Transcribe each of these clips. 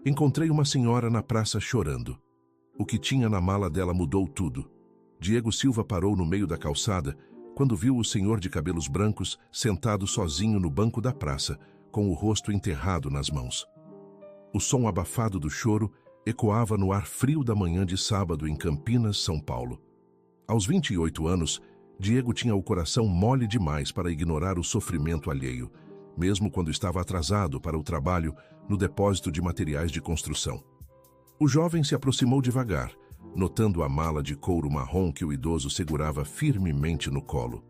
Encontrei uma senhora na praça chorando. O que tinha na mala dela mudou tudo. Diego Silva parou no meio da calçada quando viu o senhor de cabelos brancos sentado sozinho no banco da praça, com o rosto enterrado nas mãos. O som abafado do choro ecoava no ar frio da manhã de sábado em Campinas, São Paulo. Aos 28 anos, Diego tinha o coração mole demais para ignorar o sofrimento alheio, mesmo quando estava atrasado para o trabalho no depósito de materiais de construção. O jovem se aproximou devagar, notando a mala de couro marrom que o idoso segurava firmemente no colo.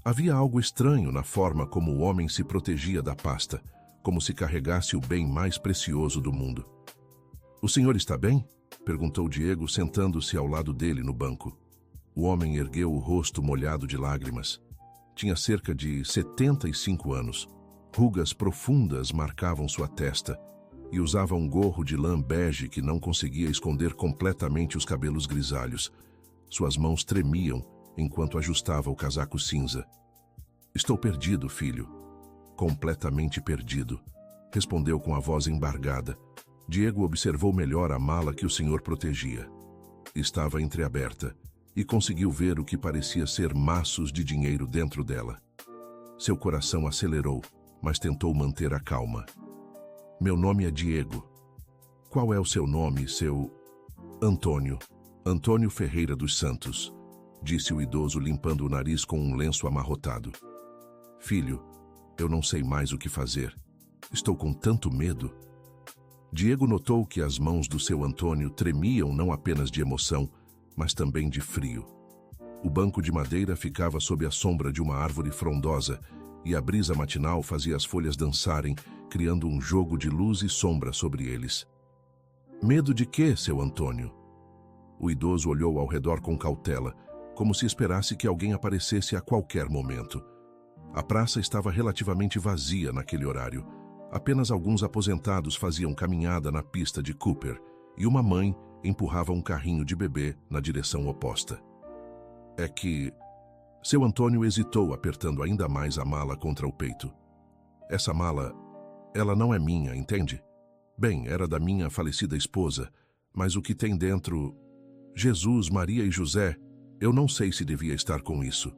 Havia algo estranho na forma como o homem se protegia da pasta, como se carregasse o bem mais precioso do mundo. "O senhor está bem?" perguntou Diego, sentando-se ao lado dele no banco. O homem ergueu o rosto molhado de lágrimas. Tinha cerca de 75 anos. Rugas profundas marcavam sua testa e usava um gorro de lã bege que não conseguia esconder completamente os cabelos grisalhos. Suas mãos tremiam enquanto ajustava o casaco cinza. "Estou perdido, filho." "Completamente perdido", respondeu com a voz embargada. Diego observou melhor a mala que o senhor protegia. Estava entreaberta e conseguiu ver o que parecia ser maços de dinheiro dentro dela. Seu coração acelerou, mas tentou manter a calma. "Meu nome é Diego." "Qual é o seu nome, seu..." "Antônio. Antônio Ferreira dos Santos", disse o idoso limpando o nariz com um lenço amarrotado. "Filho, eu não sei mais o que fazer. Estou com tanto medo." Diego notou que as mãos do seu Antônio tremiam não apenas de emoção, mas também de frio. O banco de madeira ficava sob a sombra de uma árvore frondosa e a brisa matinal fazia as folhas dançarem, criando um jogo de luz e sombra sobre eles. "Medo de quê, seu Antônio?" O idoso olhou ao redor com cautela, como se esperasse que alguém aparecesse a qualquer momento. A praça estava relativamente vazia naquele horário. Apenas alguns aposentados faziam caminhada na pista de Cooper e uma mãe empurrava um carrinho de bebê na direção oposta. "É que..." Seu Antônio hesitou, apertando ainda mais a mala contra o peito. "Essa mala, ela não é minha, entende? Bem, era da minha falecida esposa, mas o que tem dentro... Jesus, Maria e José, eu não sei se devia estar com isso."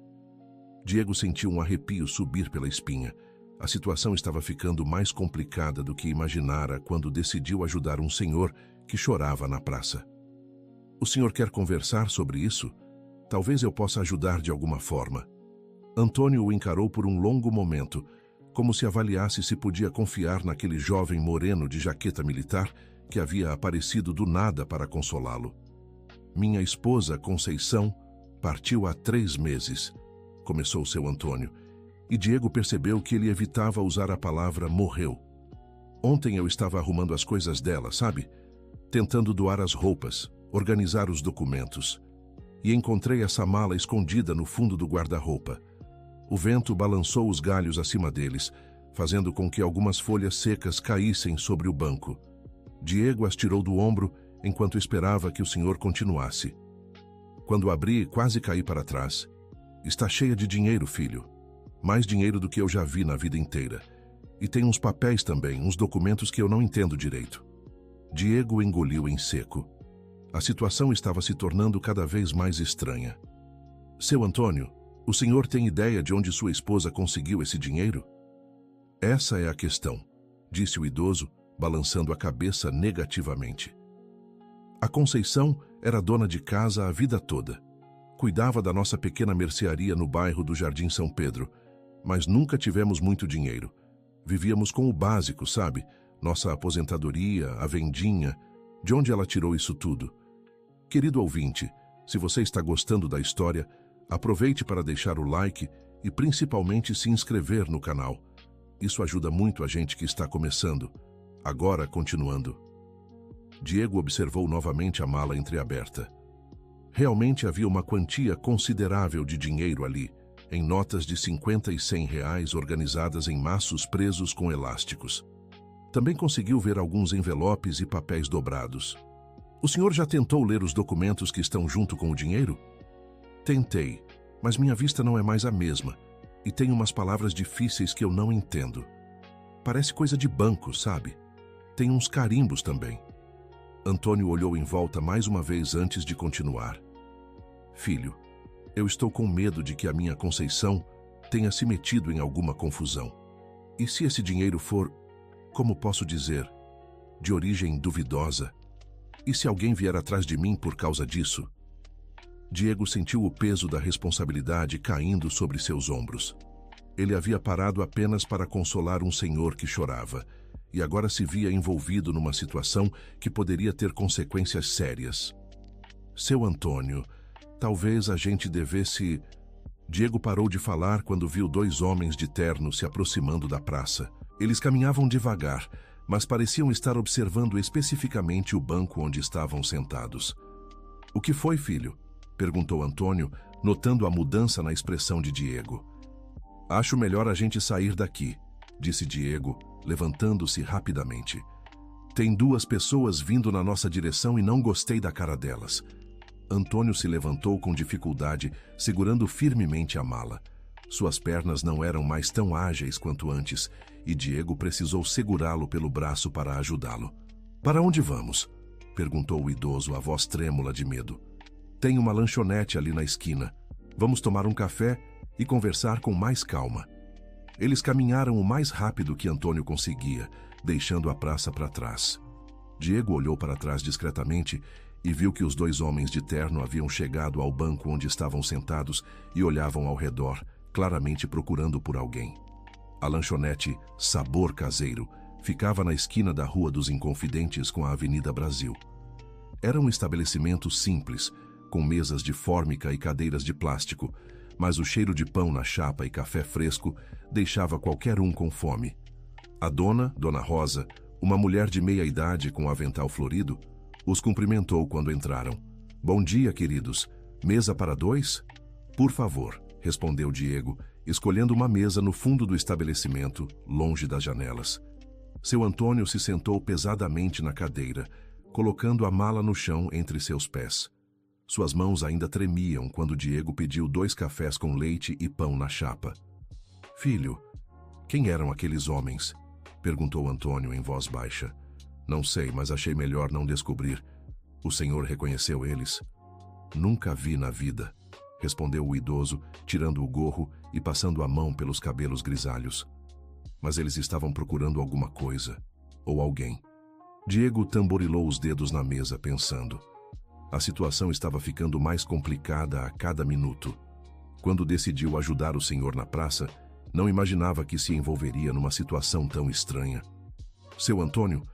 Diego sentiu um arrepio subir pela espinha. A situação estava ficando mais complicada do que imaginara quando decidiu ajudar um senhor que chorava na praça. "O senhor quer conversar sobre isso? Talvez eu possa ajudar de alguma forma." Antônio o encarou por um longo momento, como se avaliasse se podia confiar naquele jovem moreno de jaqueta militar que havia aparecido do nada para consolá-lo. "Minha esposa, Conceição, partiu há 3 meses, começou seu Antônio, e Diego percebeu que ele evitava usar a palavra morreu. "Ontem eu estava arrumando as coisas dela, sabe? Tentando doar as roupas, organizar os documentos. E encontrei essa mala escondida no fundo do guarda-roupa. O vento balançou os galhos acima deles, fazendo com que algumas folhas secas caíssem sobre o banco. Diego as tirou do ombro enquanto esperava que o senhor continuasse. Quando abri, quase caí para trás. Está cheia de dinheiro, filho. Mais dinheiro do que eu já vi na vida inteira. E tem uns papéis também, uns documentos que eu não entendo direito." Diego engoliu em seco. A situação estava se tornando cada vez mais estranha. "Seu Antônio, o senhor tem ideia de onde sua esposa conseguiu esse dinheiro?" "Essa é a questão", disse o idoso, balançando a cabeça negativamente. "A Conceição era dona de casa a vida toda. Cuidava da nossa pequena mercearia no bairro do Jardim São Pedro, mas nunca tivemos muito dinheiro. Vivíamos com o básico, sabe? Nossa aposentadoria, a vendinha. De onde ela tirou isso tudo? Querido ouvinte, se você está gostando da história, aproveite para deixar o like e principalmente se inscrever no canal. Isso ajuda muito a gente que está começando. Agora, continuando." Diego observou novamente a mala entreaberta. Realmente havia uma quantia considerável de dinheiro ali, em notas de 50 e 100 reais organizadas em maços presos com elásticos. Também conseguiu ver alguns envelopes e papéis dobrados. "O senhor já tentou ler os documentos que estão junto com o dinheiro?" "Tentei, mas minha vista não é mais a mesma, e tem umas palavras difíceis que eu não entendo. Parece coisa de banco, sabe? Tem uns carimbos também. Antônio olhou em volta mais uma vez antes de continuar. Filho, eu estou com medo de que a minha Conceição tenha se metido em alguma confusão. E se esse dinheiro for, como posso dizer, de origem duvidosa? E se alguém vier atrás de mim por causa disso? Diego sentiu o peso da responsabilidade caindo sobre seus ombros. Ele havia parado apenas para consolar um senhor que chorava, e agora se via envolvido numa situação que poderia ter consequências sérias. Seu Antônio, talvez a gente devesse... Diego parou de falar quando viu dois homens de terno se aproximando da praça. Eles caminhavam devagar, mas pareciam estar observando especificamente o banco onde estavam sentados. — O que foi, filho? Perguntou Antônio, notando a mudança na expressão de Diego. — Acho melhor a gente sair daqui, disse Diego, levantando-se rapidamente. Tem duas pessoas vindo na nossa direção e não gostei da cara delas. Antônio se levantou com dificuldade, segurando firmemente a mala. Suas pernas não eram mais tão ágeis quanto antes, e Diego precisou segurá-lo pelo braço para ajudá-lo. — Para onde vamos? Perguntou o idoso, a voz trêmula de medo. — Tem uma lanchonete ali na esquina. Vamos tomar um café e conversar com mais calma. Eles caminharam o mais rápido que Antônio conseguia, deixando a praça para trás. Diego olhou para trás discretamente e viu que os dois homens de terno haviam chegado ao banco onde estavam sentados e olhavam ao redor, claramente procurando por alguém. A lanchonete Sabor Caseiro ficava na esquina da Rua dos Inconfidentes com a Avenida Brasil. Era um estabelecimento simples, com mesas de fórmica e cadeiras de plástico, mas o cheiro de pão na chapa e café fresco deixava qualquer um com fome. A dona, Dona Rosa, uma mulher de meia idade com avental florido, os cumprimentou quando entraram. — Bom dia, queridos. Mesa para dois? — Por favor, respondeu Diego, escolhendo uma mesa no fundo do estabelecimento, longe das janelas. Seu Antônio se sentou pesadamente na cadeira, colocando a mala no chão entre seus pés. Suas mãos ainda tremiam quando Diego pediu 2 cafés com leite e pão na chapa. — Filho, quem eram aqueles homens? Perguntou Antônio em voz baixa. — Não sei, mas achei melhor não descobrir. O senhor reconheceu eles? — Nunca vi na vida, respondeu o idoso, tirando o gorro e passando a mão pelos cabelos grisalhos. Mas eles estavam procurando alguma coisa, ou alguém. Diego tamborilou os dedos na mesa, pensando. A situação estava ficando mais complicada a cada minuto. Quando decidiu ajudar o senhor na praça, não imaginava que se envolveria numa situação tão estranha. — Seu Antônio,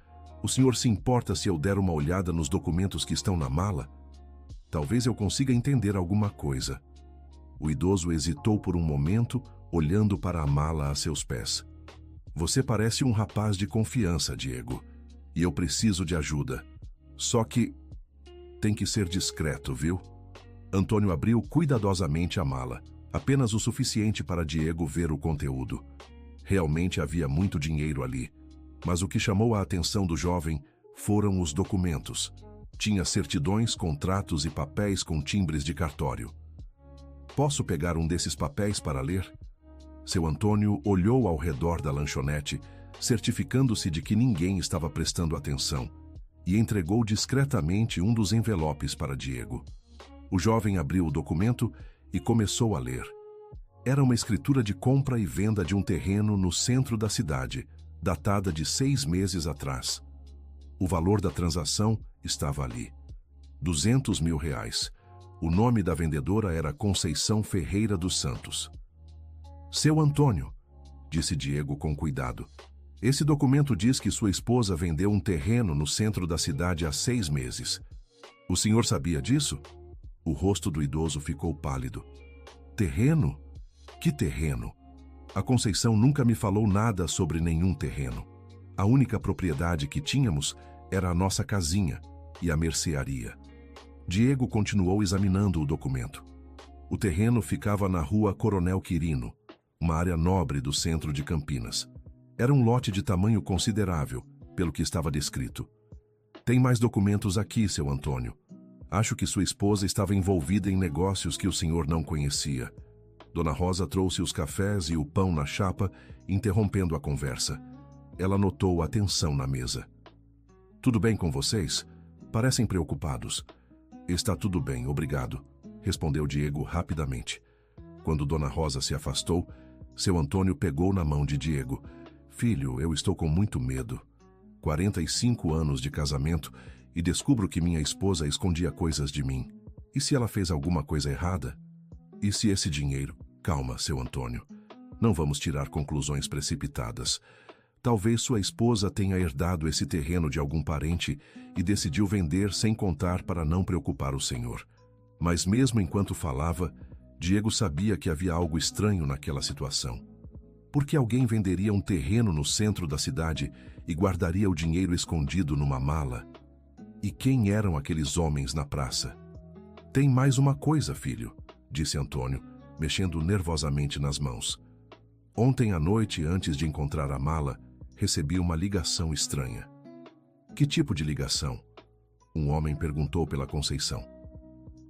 o senhor se importa se eu der uma olhada nos documentos que estão na mala? Talvez eu consiga entender alguma coisa. O idoso hesitou por um momento, olhando para a mala a seus pés. — Você parece um rapaz de confiança, Diego, e eu preciso de ajuda. Só que tem que ser discreto, viu? Antônio abriu cuidadosamente a mala, apenas o suficiente para Diego ver o conteúdo. Realmente havia muito dinheiro ali, mas o que chamou a atenção do jovem foram os documentos. Tinha certidões, contratos e papéis com timbres de cartório. — Posso pegar um desses papéis para ler? Seu Antônio olhou ao redor da lanchonete, certificando-se de que ninguém estava prestando atenção, e entregou discretamente um dos envelopes para Diego. O jovem abriu o documento e começou a ler. Era uma escritura de compra e venda de um terreno no centro da cidade, datada de 6 meses atrás. O valor da transação estava ali. R$ 200 mil. O nome da vendedora era Conceição Ferreira dos Santos. — Seu Antônio, disse Diego com cuidado, esse documento diz que sua esposa vendeu um terreno no centro da cidade há 6 meses. O senhor sabia disso? O rosto do idoso ficou pálido. — Terreno? Que terreno? A Conceição nunca me falou nada sobre nenhum terreno. A única propriedade que tínhamos era a nossa casinha e a mercearia. Diego continuou examinando o documento. O terreno ficava na rua Coronel Quirino, uma área nobre do centro de Campinas. Era um lote de tamanho considerável, pelo que estava descrito. — Tem mais documentos aqui, seu Antônio. Acho que sua esposa estava envolvida em negócios que o senhor não conhecia. Dona Rosa trouxe os cafés e o pão na chapa, interrompendo a conversa. Ela notou a tensão na mesa. Tudo bem com vocês? Parecem preocupados. Está tudo bem, obrigado, respondeu Diego rapidamente. Quando Dona Rosa se afastou, seu Antônio pegou na mão de Diego. Filho, eu estou com muito medo. 45 anos de casamento e descubro que minha esposa escondia coisas de mim. E se ela fez alguma coisa errada? E se esse dinheiro... Calma, seu Antônio. Não vamos tirar conclusões precipitadas. Talvez sua esposa tenha herdado esse terreno de algum parente e decidiu vender sem contar para não preocupar o senhor. Mas mesmo enquanto falava, Diego sabia que havia algo estranho naquela situação. Por que alguém venderia um terreno no centro da cidade e guardaria o dinheiro escondido numa mala? E quem eram aqueles homens na praça? Tem mais uma coisa, filho, disse Antônio, mexendo nervosamente nas mãos. Ontem à noite, antes de encontrar a mala, recebi uma ligação estranha. Que tipo de ligação? Um homem perguntou pela Conceição.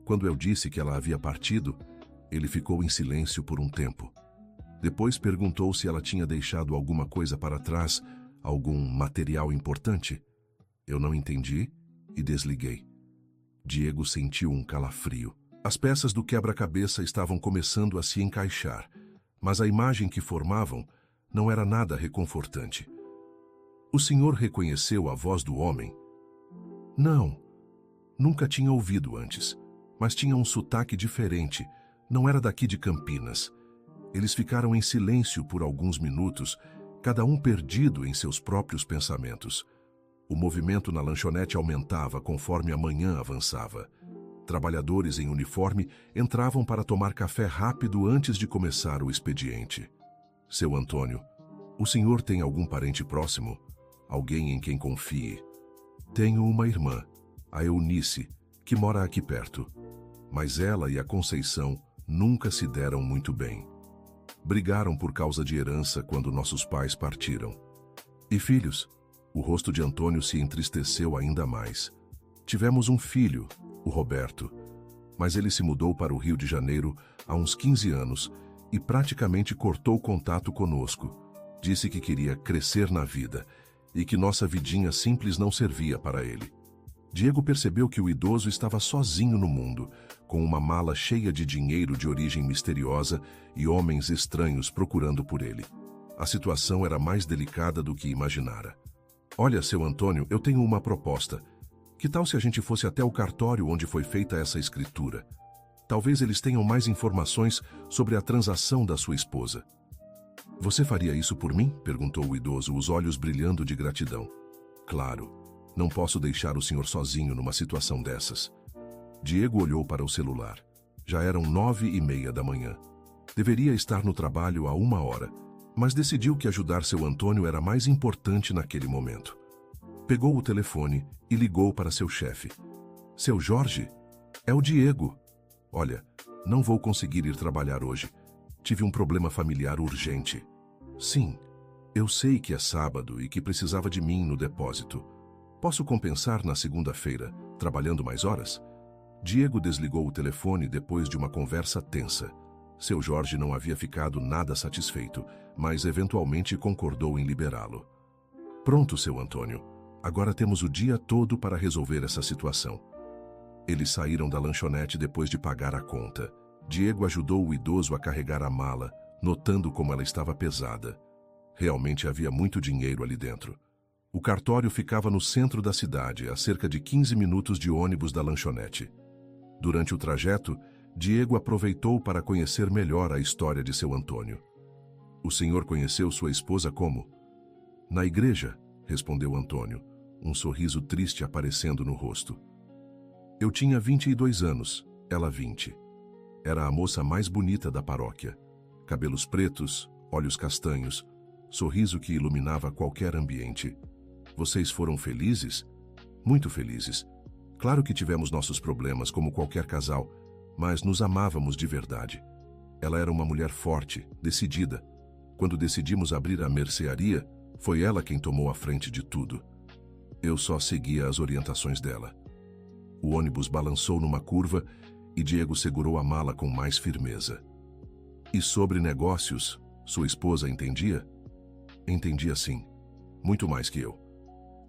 Quando eu disse que ela havia partido, ele ficou em silêncio por um tempo. Depois perguntou se ela tinha deixado alguma coisa para trás, algum material importante. Eu não entendi e desliguei. Diego sentiu um calafrio. As peças do quebra-cabeça estavam começando a se encaixar, mas a imagem que formavam não era nada reconfortante. O senhor reconheceu a voz do homem? Não, nunca tinha ouvido antes, mas tinha um sotaque diferente, não era daqui de Campinas. Eles ficaram em silêncio por alguns minutos, cada um perdido em seus próprios pensamentos. O movimento na lanchonete aumentava conforme a manhã avançava. Trabalhadores em uniforme entravam para tomar café rápido antes de começar o expediente. Seu Antônio, o senhor tem algum parente próximo? Alguém em quem confie? Tenho uma irmã, a Eunice, que mora aqui perto. Mas ela e a Conceição nunca se deram muito bem. Brigaram por causa de herança quando nossos pais partiram. E filhos? O rosto de Antônio se entristeceu ainda mais. Tivemos um filho, o Roberto, mas ele se mudou para o Rio de Janeiro há uns 15 anos e praticamente cortou contato conosco. Disse que queria crescer na vida e que nossa vidinha simples não servia para ele. Diego percebeu que o idoso estava sozinho no mundo, com uma mala cheia de dinheiro de origem misteriosa e homens estranhos procurando por ele. A situação era mais delicada do que imaginara. Olha, seu Antônio, eu tenho uma proposta. Que tal se a gente fosse até o cartório onde foi feita essa escritura? Talvez eles tenham mais informações sobre a transação da sua esposa. Você faria isso por mim? Perguntou o idoso, os olhos brilhando de gratidão. Claro, não posso deixar o senhor sozinho numa situação dessas. Diego olhou para o celular. Já eram 9h30 da manhã. Deveria estar no trabalho há 1 hora, mas decidiu que ajudar seu Antônio era mais importante naquele momento. Pegou o telefone e ligou para seu chefe. Seu Jorge? É o Diego. Olha, não vou conseguir ir trabalhar hoje. Tive um problema familiar urgente. Sim, eu sei que é sábado e que precisava de mim no depósito. Posso compensar na segunda-feira, trabalhando mais horas? Diego desligou o telefone depois de uma conversa tensa. Seu Jorge não havia ficado nada satisfeito, mas eventualmente concordou em liberá-lo. Pronto, seu Antônio. Agora temos o dia todo para resolver essa situação. Eles saíram da lanchonete depois de pagar a conta. Diego ajudou o idoso a carregar a mala, notando como ela estava pesada. Realmente havia muito dinheiro ali dentro. O cartório ficava no centro da cidade, a cerca de 15 minutos de ônibus da lanchonete. Durante o trajeto, Diego aproveitou para conhecer melhor a história de seu Antônio. O senhor conheceu sua esposa como? Na igreja, respondeu Antônio, um sorriso triste aparecendo no rosto. Eu tinha 22 anos, ela 20. Era a moça mais bonita da paróquia. Cabelos pretos, olhos castanhos, sorriso que iluminava qualquer ambiente. Vocês foram felizes? Muito felizes. Claro que tivemos nossos problemas, como qualquer casal, mas nos amávamos de verdade. Ela era uma mulher forte, decidida. Quando decidimos abrir a mercearia, foi ela quem tomou a frente de tudo. Eu só seguia as orientações dela. O ônibus balançou numa curva e Diego segurou a mala com mais firmeza. E sobre negócios, sua esposa entendia? Entendia sim, muito mais que eu.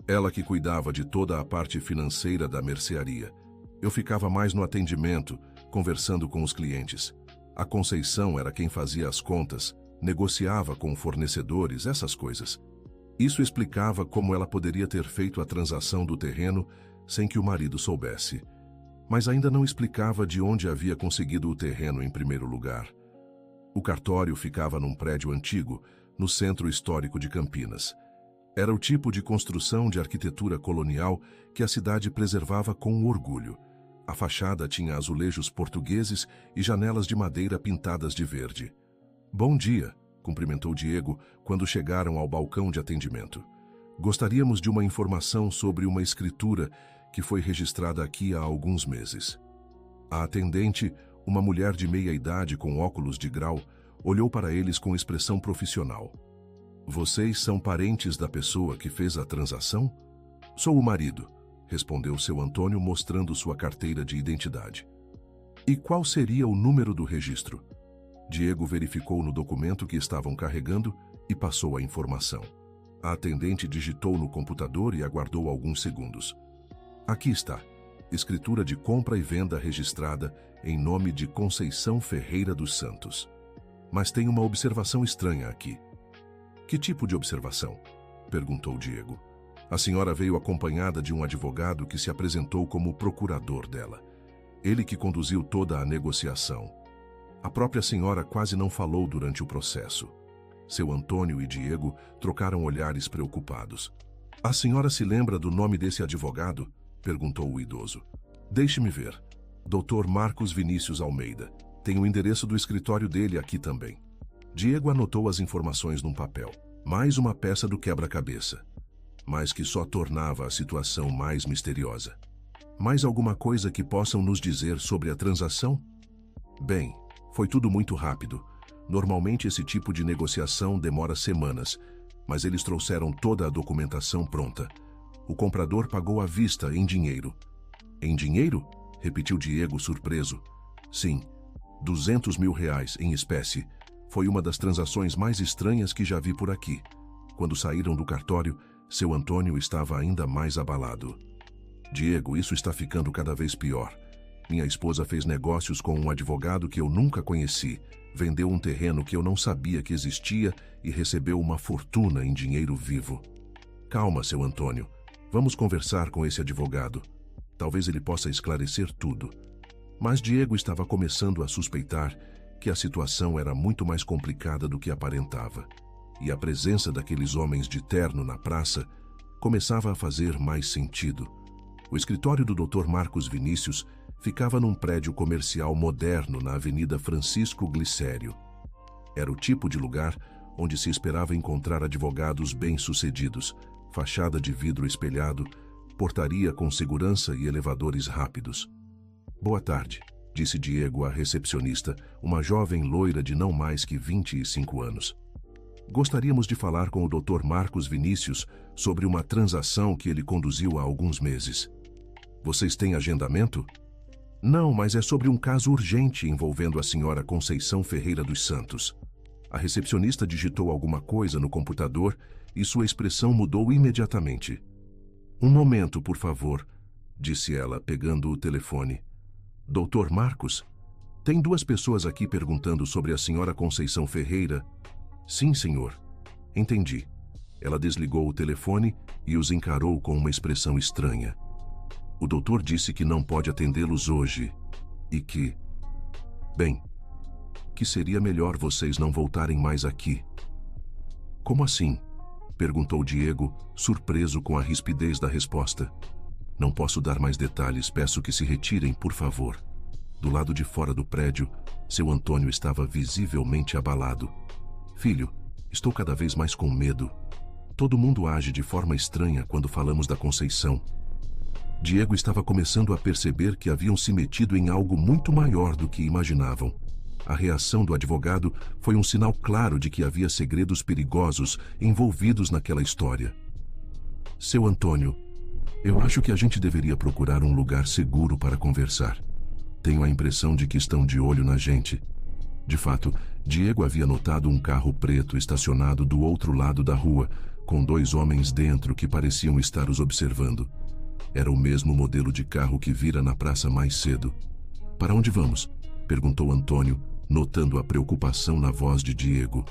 Ela que cuidava de toda a parte financeira da mercearia. Eu ficava mais no atendimento, conversando com os clientes. A Conceição era quem fazia as contas, negociava com fornecedores, essas coisas. Isso explicava como ela poderia ter feito a transação do terreno sem que o marido soubesse. Mas ainda não explicava de onde havia conseguido o terreno em primeiro lugar. O cartório ficava num prédio antigo, no centro histórico de Campinas. Era o tipo de construção de arquitetura colonial que a cidade preservava com orgulho. A fachada tinha azulejos portugueses e janelas de madeira pintadas de verde. "Bom dia", cumprimentou Diego quando chegaram ao balcão de atendimento. "Gostaríamos de uma informação sobre uma escritura que foi registrada aqui há alguns meses." A atendente, uma mulher de meia idade com óculos de grau, olhou para eles com expressão profissional. "Vocês são parentes da pessoa que fez a transação?" "Sou o marido", respondeu seu Antônio mostrando sua carteira de identidade. "E qual seria o número do registro?" Diego verificou no documento que estavam carregando e passou a informação. A atendente digitou no computador e aguardou alguns segundos. "Aqui está. Escritura de compra e venda registrada em nome de Conceição Ferreira dos Santos. Mas tem uma observação estranha aqui." "Que tipo de observação?" perguntou Diego. "A senhora veio acompanhada de um advogado que se apresentou como procurador dela. Ele que conduziu toda a negociação. A própria senhora quase não falou durante o processo." Seu Antônio e Diego trocaram olhares preocupados. "A senhora se lembra do nome desse advogado?" perguntou o idoso. "Deixe-me ver. Dr. Marcos Vinícius Almeida. Tem o endereço do escritório dele aqui também." Diego anotou as informações num papel. Mais uma peça do quebra-cabeça, mas que só tornava a situação mais misteriosa. "Mais alguma coisa que possam nos dizer sobre a transação?" "Bem, foi tudo muito rápido. Normalmente esse tipo de negociação demora semanas, mas eles trouxeram toda a documentação pronta. O comprador pagou à vista em dinheiro." "Em dinheiro?" repetiu Diego surpreso. "Sim, R$200 mil em espécie. Foi uma das transações mais estranhas que já vi por aqui." Quando saíram do cartório, seu Antônio estava ainda mais abalado. "Diego, isso está ficando cada vez pior. Minha esposa fez negócios com um advogado que eu nunca conheci, vendeu um terreno que eu não sabia que existia e recebeu uma fortuna em dinheiro vivo." "Calma, seu Antônio. Vamos conversar com esse advogado. Talvez ele possa esclarecer tudo." Mas Diego estava começando a suspeitar que a situação era muito mais complicada do que aparentava, e a presença daqueles homens de terno na praça começava a fazer mais sentido. O escritório do Dr. Marcos Vinícius ficava num prédio comercial moderno na Avenida Francisco Glicério. Era o tipo de lugar onde se esperava encontrar advogados bem-sucedidos, fachada de vidro espelhado, portaria com segurança e elevadores rápidos. "Boa tarde", disse Diego à recepcionista, uma jovem loira de não mais que 25 anos. "Gostaríamos de falar com o Dr. Marcos Vinícius sobre uma transação que ele conduziu há alguns meses." "Vocês têm agendamento?" "Não, mas é sobre um caso urgente envolvendo a senhora Conceição Ferreira dos Santos." A recepcionista digitou alguma coisa no computador e sua expressão mudou imediatamente. "Um momento, por favor", disse ela, pegando o telefone. "Dr. Marcos? Tem duas pessoas aqui perguntando sobre a senhora Conceição Ferreira." "Sim, senhor." "Entendi." Ela desligou o telefone e os encarou com uma expressão estranha. "O doutor disse que não pode atendê-los hoje e que... Bem, que seria melhor vocês não voltarem mais aqui." "Como assim?" perguntou Diego, surpreso com a rispidez da resposta. "Não posso dar mais detalhes, peço que se retirem, por favor." Do lado de fora do prédio, seu Antônio estava visivelmente abalado. "Filho, estou cada vez mais com medo. Todo mundo age de forma estranha quando falamos da Conceição." Diego estava começando a perceber que haviam se metido em algo muito maior do que imaginavam. A reação do advogado foi um sinal claro de que havia segredos perigosos envolvidos naquela história. "Seu Antônio, eu acho que a gente deveria procurar um lugar seguro para conversar. Tenho a impressão de que estão de olho na gente." De fato, Diego havia notado um carro preto estacionado do outro lado da rua, com 2 homens dentro que pareciam estar os observando. Era o mesmo modelo de carro que vira na praça mais cedo. "Para onde vamos?" perguntou Antônio, notando a preocupação na voz de Diego.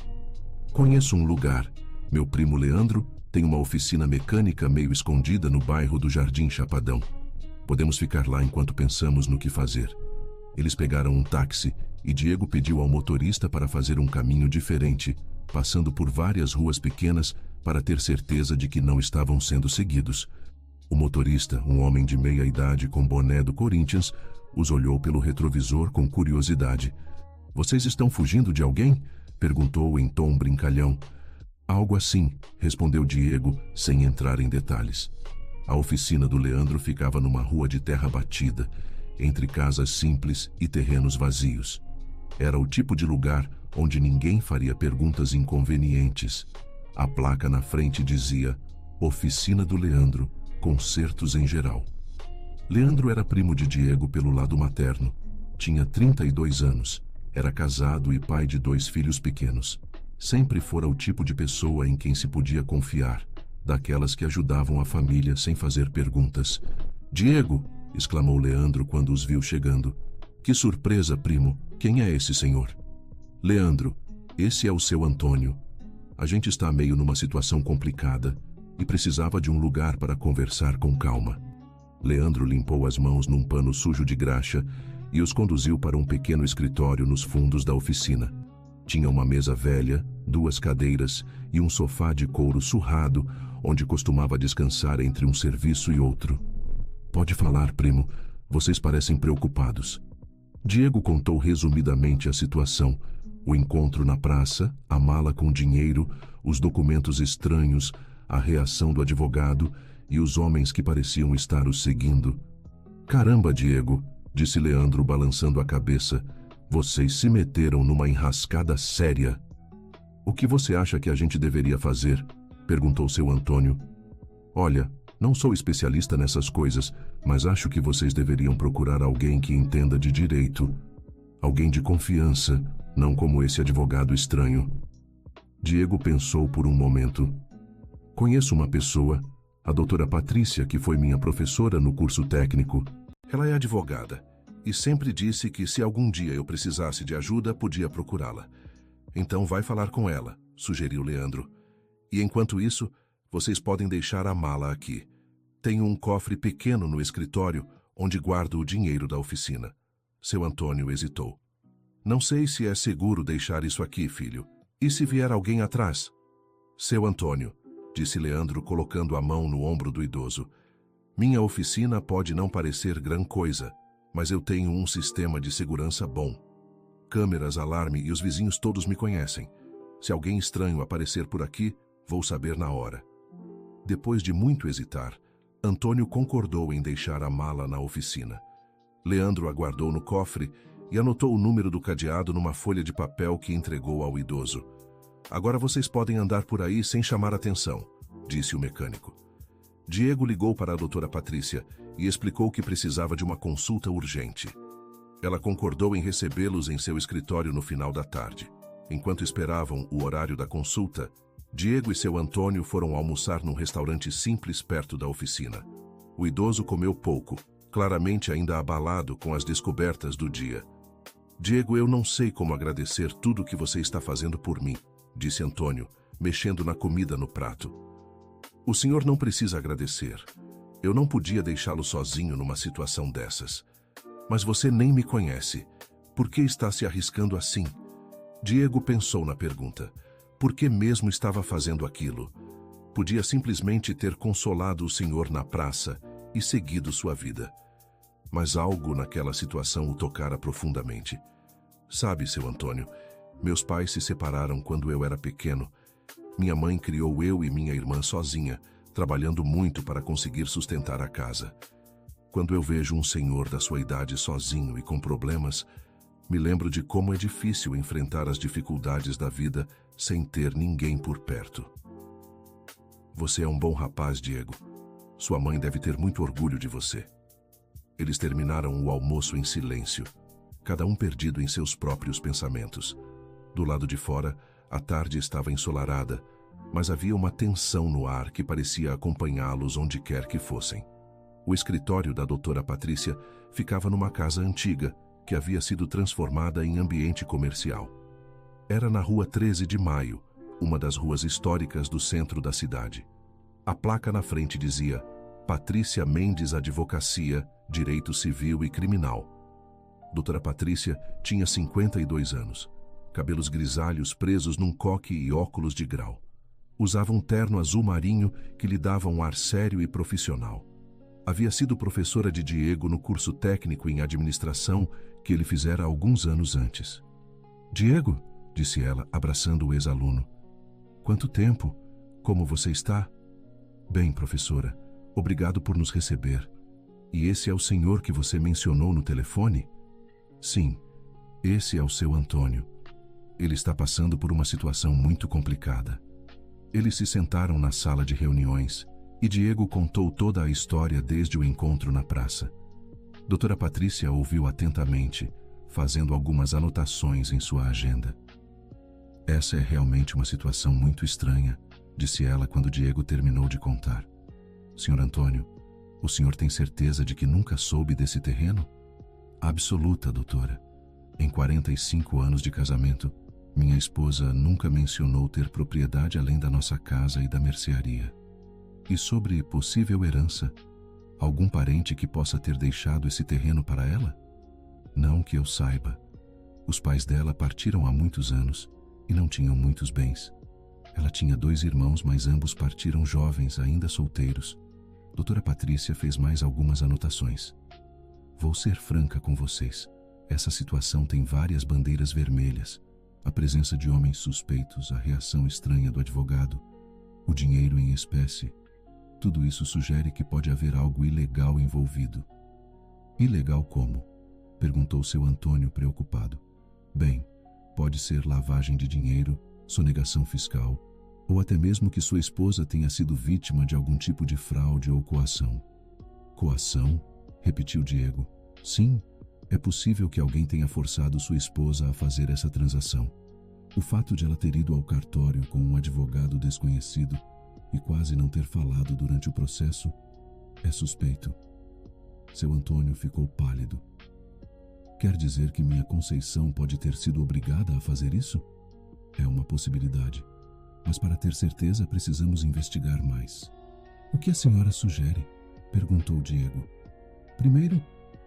"Conheço um lugar. Meu primo Leandro tem uma oficina mecânica meio escondida no bairro do Jardim Chapadão. Podemos ficar lá enquanto pensamos no que fazer." Eles pegaram um táxi e Diego pediu ao motorista para fazer um caminho diferente, passando por várias ruas pequenas para ter certeza de que não estavam sendo seguidos. O motorista, um homem de meia idade com boné do Corinthians, os olhou pelo retrovisor com curiosidade. "Vocês estão fugindo de alguém?" perguntou em tom brincalhão. "Algo assim", respondeu Diego, sem entrar em detalhes. A oficina do Leandro ficava numa rua de terra batida, entre casas simples e terrenos vazios. Era o tipo de lugar onde ninguém faria perguntas inconvenientes. A placa na frente dizia: "Oficina do Leandro, consertos em geral." Leandro era primo de Diego pelo lado materno. Tinha 32 anos. Era casado e pai de 2 filhos pequenos. Sempre fora o tipo de pessoa em quem se podia confiar, daquelas que ajudavam a família sem fazer perguntas. "Diego!" exclamou Leandro quando os viu chegando. "Que surpresa, primo! Quem é esse senhor?" "Leandro, esse é o seu Antônio. A gente está meio numa situação complicada e precisava de um lugar para conversar com calma." Leandro limpou as mãos num pano sujo de graxa e os conduziu para um pequeno escritório nos fundos da oficina. Tinha uma mesa velha, 2 cadeiras e um sofá de couro surrado, onde costumava descansar entre um serviço e outro. "Pode falar, primo. Vocês parecem preocupados." Diego contou resumidamente a situação: o encontro na praça, a mala com dinheiro, os documentos estranhos, a reação do advogado e os homens que pareciam estar os seguindo. "Caramba, Diego", disse Leandro balançando a cabeça. "Vocês se meteram numa enrascada séria." "O que você acha que a gente deveria fazer?" perguntou seu Antônio. "Olha, não sou especialista nessas coisas, mas acho que vocês deveriam procurar alguém que entenda de direito. Alguém de confiança, não como esse advogado estranho." Diego pensou por um momento. "Conheço uma pessoa, a doutora Patrícia, que foi minha professora no curso técnico. Ela é advogada e sempre disse que se algum dia eu precisasse de ajuda, podia procurá-la. Então vai falar com ela", sugeriu Leandro. "E enquanto isso, vocês podem deixar a mala aqui. Tenho um cofre pequeno no escritório onde guardo o dinheiro da oficina." Seu Antônio hesitou. "Não sei se é seguro deixar isso aqui, filho. E se vier alguém atrás?" "Seu Antônio", disse Leandro colocando a mão no ombro do idoso, "minha oficina pode não parecer gran coisa, mas eu tenho um sistema de segurança bom. Câmeras, alarme e os vizinhos todos me conhecem. Se alguém estranho aparecer por aqui, vou saber na hora." Depois de muito hesitar, Antônio concordou em deixar a mala na oficina. Leandro aguardou no cofre e anotou o número do cadeado numa folha de papel que entregou ao idoso. "Agora vocês podem andar por aí sem chamar atenção", disse o mecânico. Diego ligou para a doutora Patrícia e explicou que precisava de uma consulta urgente. Ela concordou em recebê-los em seu escritório no final da tarde. Enquanto esperavam o horário da consulta, Diego e seu Antônio foram almoçar num restaurante simples perto da oficina. O idoso comeu pouco, claramente ainda abalado com as descobertas do dia. "Diego, eu não sei como agradecer tudo o que você está fazendo por mim", disse Antônio, mexendo na comida no prato. "O senhor não precisa agradecer. Eu não podia deixá-lo sozinho numa situação dessas. Mas você nem me conhece. Por que está se arriscando assim?" Diego pensou na pergunta. Por que mesmo estava fazendo aquilo? Podia simplesmente ter consolado o senhor na praça e seguido sua vida. Mas algo naquela situação o tocara profundamente. "Sabe, seu Antônio, meus pais se separaram quando eu era pequeno. Minha mãe criou eu e minha irmã sozinha, trabalhando muito para conseguir sustentar a casa. Quando eu vejo um senhor da sua idade sozinho e com problemas, me lembro de como é difícil enfrentar as dificuldades da vida sem ter ninguém por perto." "Você é um bom rapaz, Diego. Sua mãe deve ter muito orgulho de você." Eles terminaram o almoço em silêncio, cada um perdido em seus próprios pensamentos. Do lado de fora, a tarde estava ensolarada, mas havia uma tensão no ar que parecia acompanhá-los onde quer que fossem. O escritório da doutora Patrícia ficava numa casa antiga, que havia sido transformada em ambiente comercial. Era na rua 13 de Maio, uma das ruas históricas do centro da cidade. A placa na frente dizia: Patrícia Mendes Advocacia, Direito Civil e Criminal. Doutora Patrícia tinha 52 anos, cabelos grisalhos presos num coque e óculos de grau. Usava um terno azul marinho que lhe dava um ar sério e profissional. Havia sido professora de Diego no curso técnico em administração que ele fizera alguns anos antes. Diego, disse ela, abraçando o ex-aluno. Quanto tempo? Como você está? Bem, professora, obrigado por nos receber. E esse é o senhor que você mencionou no telefone? Sim, esse é o seu Antônio. Ele está passando por uma situação muito complicada. Eles se sentaram na sala de reuniões e Diego contou toda a história desde o encontro na praça. Doutora Patrícia ouviu atentamente, fazendo algumas anotações em sua agenda. Essa é realmente uma situação muito estranha, disse ela quando Diego terminou de contar. Senhor Antônio, o senhor tem certeza de que nunca soube desse terreno? Absoluta, doutora. Em 45 anos de casamento, minha esposa nunca mencionou ter propriedade além da nossa casa e da mercearia. E sobre possível herança, algum parente que possa ter deixado esse terreno para ela? Não que eu saiba. Os pais dela partiram há muitos anos e não tinham muitos bens. Ela tinha 2 irmãos, mas ambos partiram jovens, ainda solteiros. Doutora Patrícia fez mais algumas anotações. Vou ser franca com vocês. Essa situação tem várias bandeiras vermelhas. A presença de homens suspeitos, a reação estranha do advogado, o dinheiro em espécie. Tudo isso sugere que pode haver algo ilegal envolvido. Ilegal como? Perguntou seu Antônio preocupado. Bem, pode ser lavagem de dinheiro, sonegação fiscal, ou até mesmo que sua esposa tenha sido vítima de algum tipo de fraude ou coação. Coação? Repetiu Diego. Sim, é possível que alguém tenha forçado sua esposa a fazer essa transação. O fato de ela ter ido ao cartório com um advogado desconhecido e quase não ter falado durante o processo é suspeito. Seu Antônio ficou pálido. Quer dizer que minha Conceição pode ter sido obrigada a fazer isso? É uma possibilidade. Mas para ter certeza precisamos investigar mais. O que a senhora sugere? Perguntou Diego. Primeiro,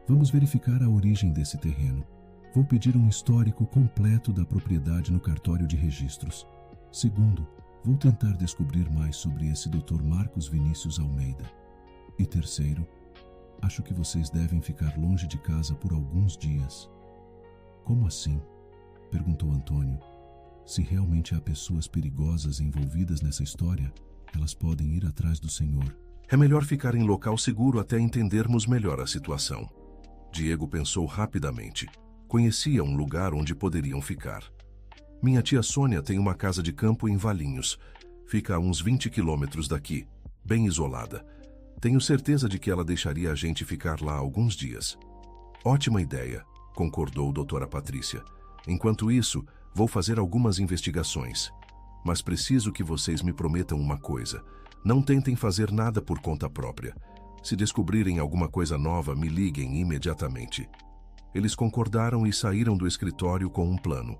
vamos verificar a origem desse terreno. Vou pedir um histórico completo da propriedade no cartório de registros. Segundo, vou tentar descobrir mais sobre esse Dr. Marcos Vinícius Almeida. E terceiro, acho que vocês devem ficar longe de casa por alguns dias. Como assim? Perguntou Antônio. Se realmente há pessoas perigosas envolvidas nessa história, elas podem ir atrás do senhor. É melhor ficar em local seguro até entendermos melhor a situação. Diego pensou rapidamente. Conhecia um lugar onde poderiam ficar. Minha tia Sônia tem uma casa de campo em Valinhos. Fica a uns 20 quilômetros daqui, bem isolada. Tenho certeza de que ela deixaria a gente ficar lá alguns dias. Ótima ideia, concordou doutora Patrícia. Enquanto isso, vou fazer algumas investigações. Mas preciso que vocês me prometam uma coisa. Não tentem fazer nada por conta própria. Se descobrirem alguma coisa nova, me liguem imediatamente. Eles concordaram e saíram do escritório com um plano.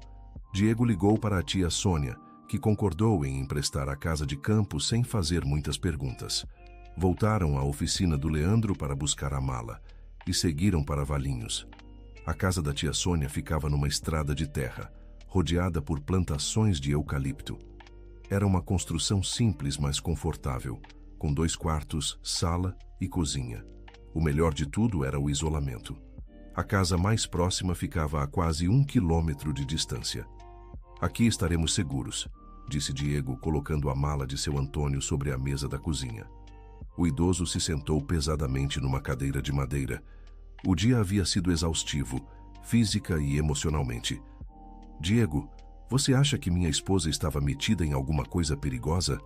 Diego ligou para a tia Sônia, que concordou em emprestar a casa de campo sem fazer muitas perguntas. Voltaram à oficina do Leandro para buscar a mala e seguiram para Valinhos. A casa da tia Sônia ficava numa estrada de terra, rodeada por plantações de eucalipto. Era uma construção simples, mas confortável, com 2 quartos, sala e cozinha. O melhor de tudo era o isolamento. A casa mais próxima ficava a quase 1 quilômetro de distância. Aqui estaremos seguros, disse Diego, colocando a mala de seu Antônio sobre a mesa da cozinha. O idoso se sentou pesadamente numa cadeira de madeira. O dia havia sido exaustivo, física e emocionalmente. Diego, você acha que minha esposa estava metida em alguma coisa perigosa?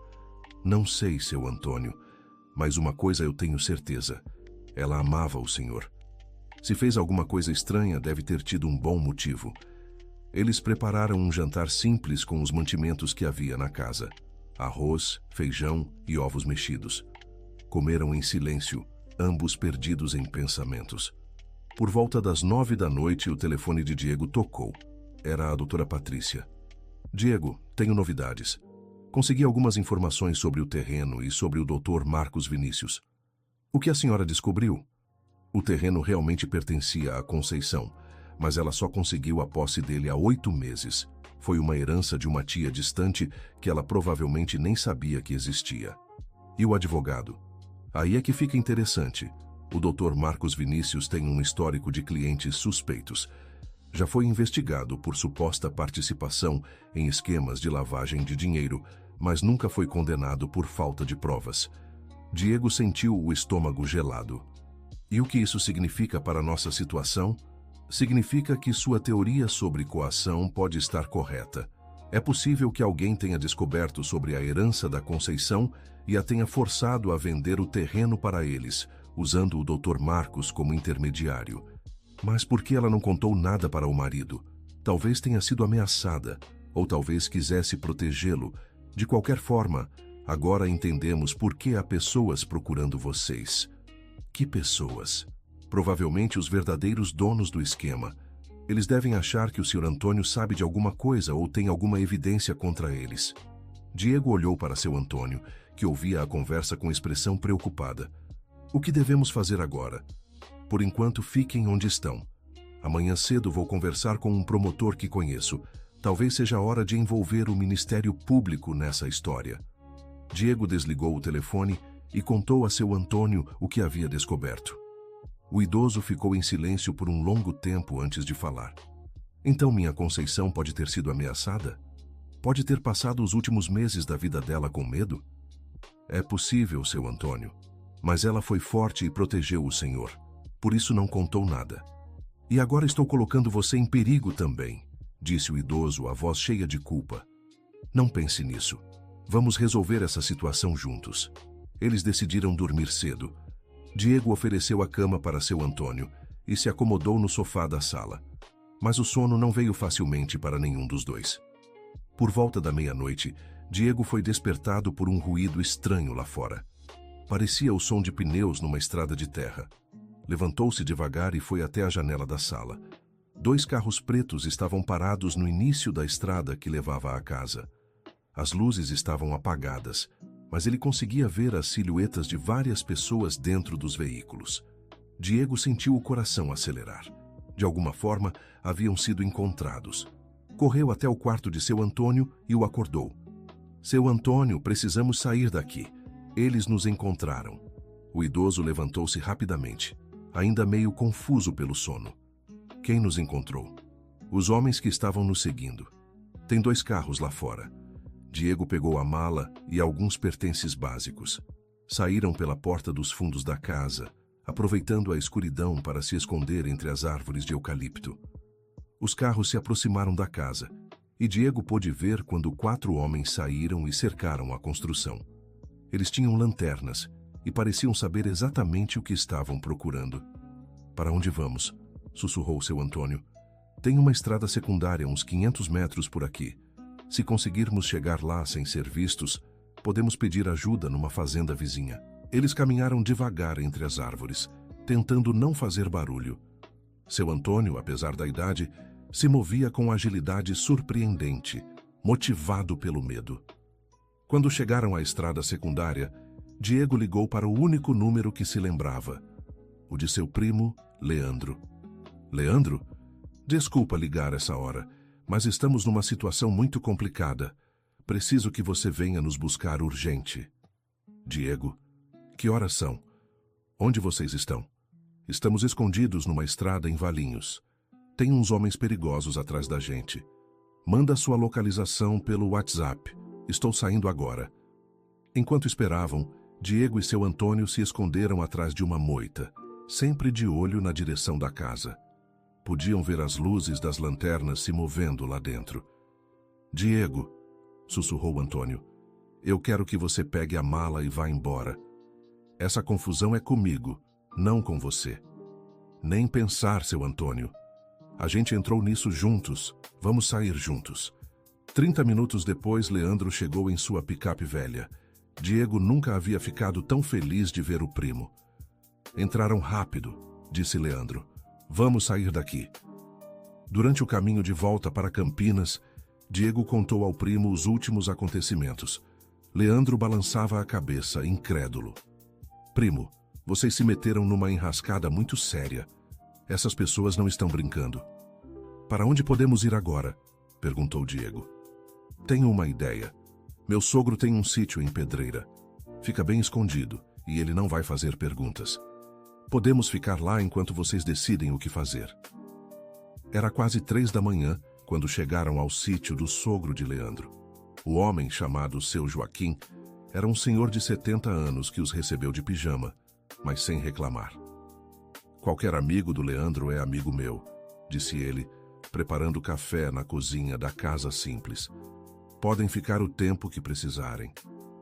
Não sei, seu Antônio, mas uma coisa eu tenho certeza. Ela amava o senhor. Se fez alguma coisa estranha, deve ter tido um bom motivo. Eles prepararam um jantar simples com os mantimentos que havia na casa. arroz, feijão e ovos mexidos. Comeram em silêncio, ambos perdidos em pensamentos. Por volta das 9 da noite, o telefone de Diego tocou. Era a doutora Patrícia. Diego, tenho novidades. Consegui algumas informações sobre o terreno e sobre o Dr. Marcos Vinícius. O que a senhora descobriu? O terreno realmente pertencia à Conceição, mas ela só conseguiu a posse dele há 8 meses. Foi uma herança de uma tia distante que ela provavelmente nem sabia que existia. E o advogado? Aí é que fica interessante. O Dr. Marcos Vinícius tem um histórico de clientes suspeitos. Já foi investigado por suposta participação em esquemas de lavagem de dinheiro, mas nunca foi condenado por falta de provas. Diego sentiu o estômago gelado. E o que isso significa para nossa situação? Significa que sua teoria sobre coação pode estar correta. É possível que alguém tenha descoberto sobre a herança da Conceição e a tenha forçado a vender o terreno para eles, usando o Dr. Marcos como intermediário. Mas por que ela não contou nada para o marido? Talvez tenha sido ameaçada, ou talvez quisesse protegê-lo. De qualquer forma, agora entendemos por que há pessoas procurando vocês. Que pessoas? Provavelmente os verdadeiros donos do esquema. Eles devem achar que o Sr. Antônio sabe de alguma coisa ou tem alguma evidência contra eles. Diego olhou para seu Antônio, que ouvia a conversa com expressão preocupada. O que devemos fazer agora? Por enquanto, fiquem onde estão. Amanhã cedo vou conversar com um promotor que conheço. Talvez seja a hora de envolver o Ministério Público nessa história. Diego desligou o telefone e contou a seu Antônio o que havia descoberto. O idoso ficou em silêncio por um longo tempo antes de falar. Então minha Conceição pode ter sido ameaçada? Pode ter passado os últimos meses da vida dela com medo? É possível, seu Antônio. Mas ela foi forte e protegeu o senhor. Por isso não contou nada. E agora estou colocando você em perigo também, disse o idoso, a voz cheia de culpa. Não pense nisso. Vamos resolver essa situação juntos. Eles decidiram dormir cedo. Diego ofereceu a cama para seu Antônio e se acomodou no sofá da sala. Mas o sono não veio facilmente para nenhum dos dois. Por volta da meia-noite, Diego foi despertado por um ruído estranho lá fora. Parecia o som de pneus numa estrada de terra. Levantou-se devagar e foi até a janela da sala. 2 carros pretos estavam parados no início da estrada que levava à casa. As luzes estavam apagadas, mas ele conseguia ver as silhuetas de várias pessoas dentro dos veículos. Diego sentiu o coração acelerar. De alguma forma, haviam sido encontrados. Correu até o quarto de seu Antônio e o acordou. Seu Antônio, precisamos sair daqui. Eles nos encontraram. O idoso levantou-se rapidamente, ainda meio confuso pelo sono. Quem nos encontrou? Os homens que estavam nos seguindo. Tem 2 carros lá fora. Diego pegou a mala e alguns pertences básicos. Saíram pela porta dos fundos da casa, aproveitando a escuridão para se esconder entre as árvores de eucalipto. Os carros se aproximaram da casa, e Diego pôde ver quando 4 homens saíram e cercaram a construção. Eles tinham lanternas e pareciam saber exatamente o que estavam procurando. Para onde vamos? Sussurrou seu Antônio. Tem uma estrada secundária uns 500 metros por aqui. Se conseguirmos chegar lá sem ser vistos, podemos pedir ajuda numa fazenda vizinha. Eles caminharam devagar entre as árvores, tentando não fazer barulho. Seu Antônio, apesar da idade, se movia com agilidade surpreendente, motivado pelo medo. Quando chegaram à estrada secundária, Diego ligou para o único número que se lembrava, o de seu primo, Leandro. Leandro? Desculpa ligar essa hora, mas estamos numa situação muito complicada. Preciso que você venha nos buscar urgente. Diego, que horas são? Onde vocês estão? Estamos escondidos numa estrada em Valinhos. Tem uns homens perigosos atrás da gente. Manda sua localização pelo WhatsApp. Estou saindo agora. Enquanto esperavam, Diego e seu Antônio se esconderam atrás de uma moita, sempre de olho na direção da casa. Podiam ver as luzes das lanternas se movendo lá dentro. Diego, sussurrou Antônio, eu quero que você pegue a mala e vá embora. Essa confusão é comigo, não com você. Nem pensar, seu Antônio. A gente entrou nisso juntos, vamos sair juntos. 30 minutos depois, Leandro chegou em sua picape velha. Diego nunca havia ficado tão feliz de ver o primo. Entraram rápido, disse Leandro. Vamos sair daqui. Durante o caminho de volta para Campinas, Diego contou ao primo os últimos acontecimentos. Leandro balançava a cabeça, incrédulo. Primo, vocês se meteram numa enrascada muito séria. Essas pessoas não estão brincando. Para onde podemos ir agora? Perguntou Diego. Tenho uma ideia. Meu sogro tem um sítio em Pedreira. Fica bem escondido e ele não vai fazer perguntas. Podemos ficar lá enquanto vocês decidem o que fazer. Era quase 3 da manhã quando chegaram ao sítio do sogro de Leandro. O homem, chamado Seu Joaquim, era um senhor de 70 anos que os recebeu de pijama, mas sem reclamar. Qualquer amigo do Leandro é amigo meu, disse ele, preparando café na cozinha da casa simples. Podem ficar o tempo que precisarem.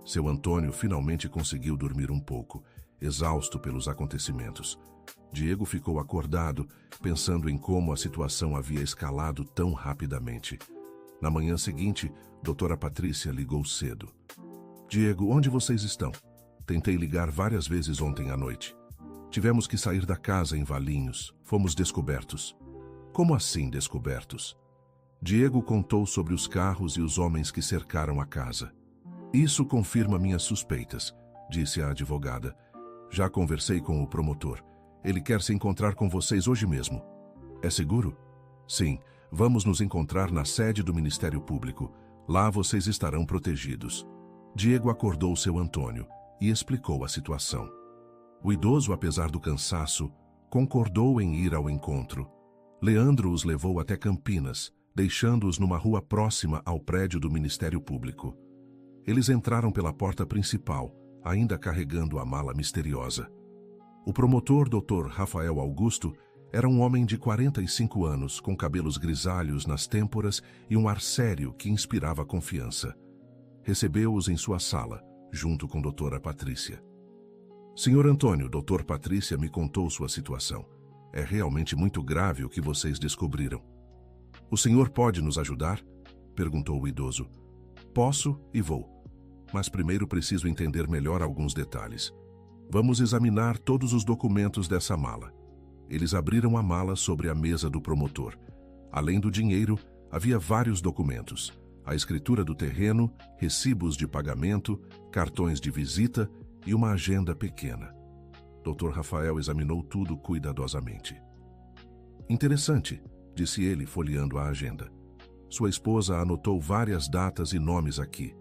Seu Antônio finalmente conseguiu dormir um pouco, exausto pelos acontecimentos. Diego ficou acordado, pensando em como a situação havia escalado tão rapidamente. Na manhã seguinte, doutora Patrícia ligou cedo. Diego, onde vocês estão? Tentei ligar várias vezes ontem à noite. Tivemos que sair da casa em Valinhos. Fomos descobertos. Como assim descobertos? Diego contou sobre os carros e os homens que cercaram a casa. Isso confirma minhas suspeitas, disse a advogada. Já conversei com o promotor. Ele quer se encontrar com vocês hoje mesmo. É seguro? Sim, vamos nos encontrar na sede do Ministério Público. Lá vocês estarão protegidos. Diego acordou seu Antônio e explicou a situação. O idoso, apesar do cansaço, concordou em ir ao encontro. Leandro os levou até Campinas, deixando-os numa rua próxima ao prédio do Ministério Público. Eles entraram pela porta principal, ainda carregando a mala misteriosa. O promotor, Dr. Rafael Augusto, era um homem de 45 anos, com cabelos grisalhos nas têmporas e um ar sério que inspirava confiança. Recebeu-os em sua sala, junto com doutora Patrícia. Senhor Antônio, doutor Patrícia me contou sua situação. É realmente muito grave o que vocês descobriram. O senhor pode nos ajudar? Perguntou o idoso. Posso e vou. Mas primeiro preciso entender melhor alguns detalhes. Vamos examinar todos os documentos dessa mala. Eles abriram a mala sobre a mesa do promotor. Além do dinheiro, havia vários documentos. A escritura do terreno, recibos de pagamento, cartões de visita e uma agenda pequena. Dr. Rafael examinou tudo cuidadosamente. Interessante, disse ele, folheando a agenda. Sua esposa anotou várias datas e nomes aqui.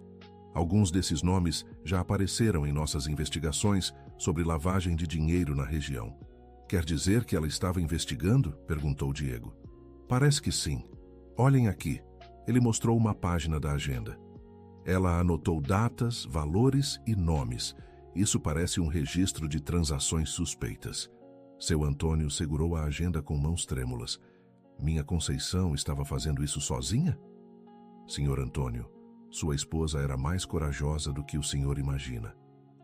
Alguns desses nomes já apareceram em nossas investigações sobre lavagem de dinheiro na região. Quer dizer que ela estava investigando? Perguntou Diego. Parece que sim. Olhem aqui. Ele mostrou uma página da agenda. Ela anotou datas, valores e nomes. Isso parece um registro de transações suspeitas. Seu Antônio segurou a agenda com mãos trêmulas. Minha Conceição estava fazendo isso sozinha? Senhor Antônio, sua esposa era mais corajosa do que o senhor imagina.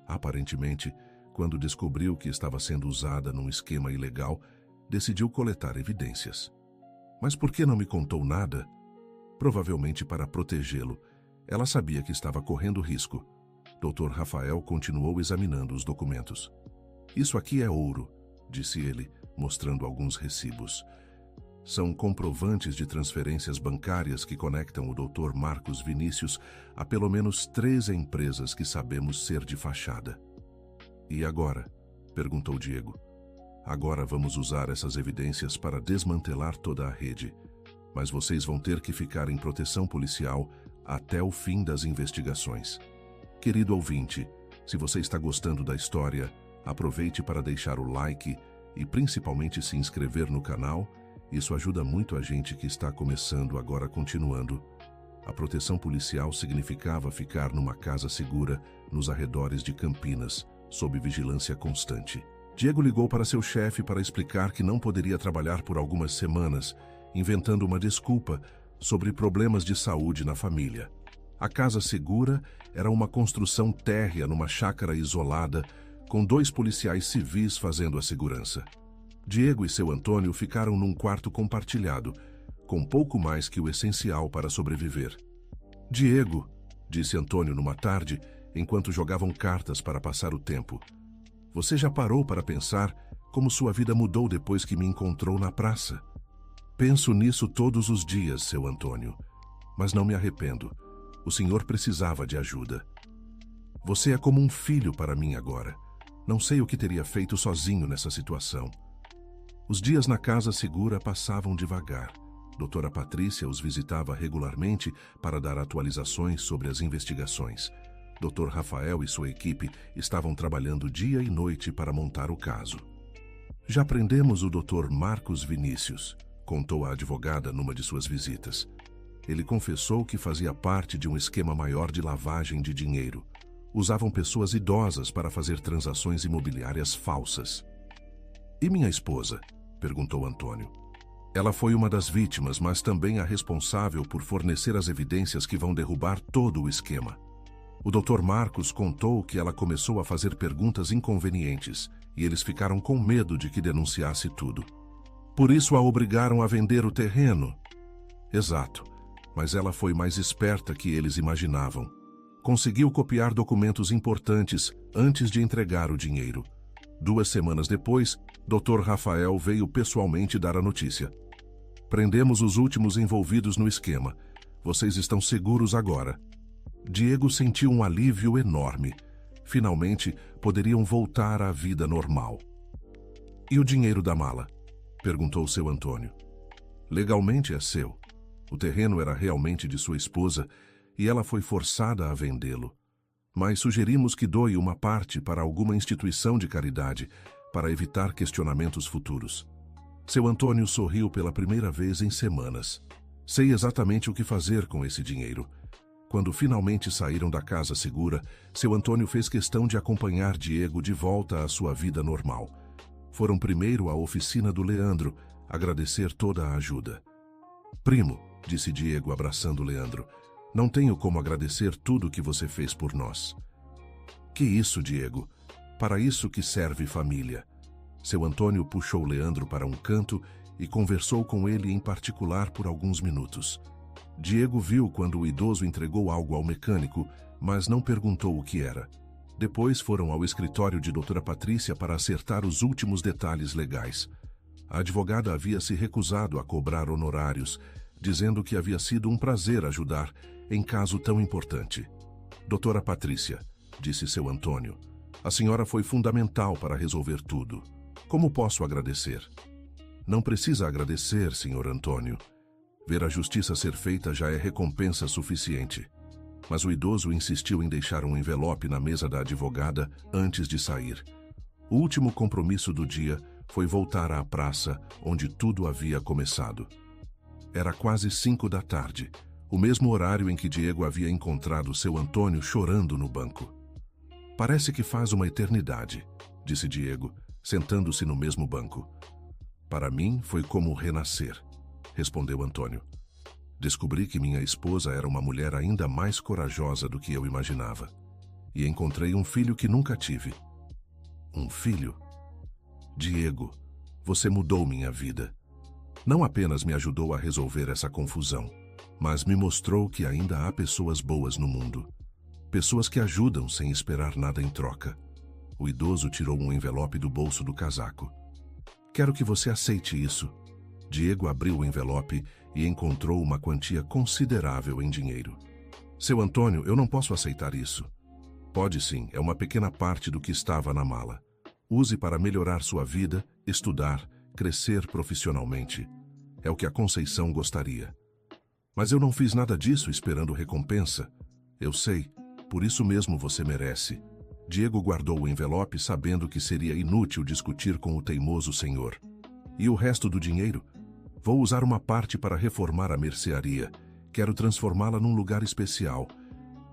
Aparentemente, quando descobriu que estava sendo usada num esquema ilegal, decidiu coletar evidências. Mas por que não me contou nada? Provavelmente para protegê-lo. Ela sabia que estava correndo risco. Dr. Rafael continuou examinando os documentos. Isso aqui é ouro, disse ele, mostrando alguns recibos. São comprovantes de transferências bancárias que conectam o Dr. Marcos Vinícius a pelo menos 3 empresas que sabemos ser de fachada. E agora? Perguntou Diego. Agora vamos usar essas evidências para desmantelar toda a rede. Mas vocês vão ter que ficar em proteção policial até o fim das investigações. Querido ouvinte, se você está gostando da história, aproveite para deixar o like e principalmente se inscrever no canal. Isso ajuda muito a gente que está começando agora continuando. A proteção policial significava ficar numa casa segura nos arredores de Campinas, sob vigilância constante. Diego ligou para seu chefe para explicar que não poderia trabalhar por algumas semanas, inventando uma desculpa sobre problemas de saúde na família. A casa segura era uma construção térrea numa chácara isolada, com 2 policiais civis fazendo a segurança. Diego e seu Antônio ficaram num quarto compartilhado, com pouco mais que o essencial para sobreviver. Diego, disse Antônio numa tarde, enquanto jogavam cartas para passar o tempo. Você já parou para pensar como sua vida mudou depois que me encontrou na praça? Penso nisso todos os dias, seu Antônio, mas não me arrependo. O senhor precisava de ajuda. Você é como um filho para mim agora. Não sei o que teria feito sozinho nessa situação. Os dias na casa segura passavam devagar. Doutora Patrícia os visitava regularmente para dar atualizações sobre as investigações. Dr. Rafael e sua equipe estavam trabalhando dia e noite para montar o caso. Já prendemos o Dr. Marcos Vinícius, contou a advogada numa de suas visitas. Ele confessou que fazia parte de um esquema maior de lavagem de dinheiro. Usavam pessoas idosas para fazer transações imobiliárias falsas. E minha esposa? Perguntou Antônio. Ela foi uma das vítimas, mas também a responsável por fornecer as evidências que vão derrubar todo o esquema. O Dr. Marcos contou que ela começou a fazer perguntas inconvenientes e eles ficaram com medo de que denunciasse tudo. Por isso a obrigaram a vender o terreno. Exato, mas ela foi mais esperta que eles imaginavam. Conseguiu copiar documentos importantes antes de entregar o dinheiro. 2 semanas depois, Dr. Rafael veio pessoalmente dar a notícia. Prendemos os últimos envolvidos no esquema. Vocês estão seguros agora. Diego sentiu um alívio enorme. Finalmente, poderiam voltar à vida normal. E o dinheiro da mala? Perguntou seu Antônio. Legalmente é seu. O terreno era realmente de sua esposa e ela foi forçada a vendê-lo. Mas sugerimos que doe uma parte para alguma instituição de caridade para evitar questionamentos futuros. Seu Antônio sorriu pela primeira vez em semanas. Sei exatamente o que fazer com esse dinheiro. Quando finalmente saíram da casa segura, seu Antônio fez questão de acompanhar Diego de volta à sua vida normal. Foram primeiro à oficina do Leandro, agradecer toda a ajuda. Primo, disse Diego abraçando Leandro, não tenho como agradecer tudo o que você fez por nós. Que isso, Diego? Para isso que serve família. Seu Antônio puxou Leandro para um canto e conversou com ele em particular por alguns minutos. Diego viu quando o idoso entregou algo ao mecânico, mas não perguntou o que era. Depois foram ao escritório de doutora Patrícia para acertar os últimos detalhes legais. A advogada havia se recusado a cobrar honorários, dizendo que havia sido um prazer ajudar em caso tão importante. Doutora Patrícia, disse seu Antônio, a senhora foi fundamental para resolver tudo. Como posso agradecer? Não precisa agradecer, senhor Antônio. Ver a justiça ser feita já é recompensa suficiente. Mas o idoso insistiu em deixar um envelope na mesa da advogada antes de sair. O último compromisso do dia foi voltar à praça onde tudo havia começado. Era quase 5 da tarde, o mesmo horário em que Diego havia encontrado seu Antônio chorando no banco. Parece que faz uma eternidade, disse Diego, sentando-se no mesmo banco. Para mim foi como renascer, respondeu Antônio. Descobri que minha esposa era uma mulher ainda mais corajosa do que eu imaginava. E encontrei um filho que nunca tive. Um filho? Diego, você mudou minha vida. Não apenas me ajudou a resolver essa confusão, mas me mostrou que ainda há pessoas boas no mundo. Pessoas que ajudam sem esperar nada em troca. O idoso tirou um envelope do bolso do casaco. Quero que você aceite isso. Diego abriu o envelope e encontrou uma quantia considerável em dinheiro. Seu Antônio, eu não posso aceitar isso. Pode sim, é uma pequena parte do que estava na mala. Use para melhorar sua vida, estudar, crescer profissionalmente. É o que a Conceição gostaria. Mas eu não fiz nada disso esperando recompensa. Eu sei, por isso mesmo você merece. Diego guardou o envelope sabendo que seria inútil discutir com o teimoso senhor. E o resto do dinheiro? Vou usar uma parte para reformar a mercearia. Quero transformá-la num lugar especial,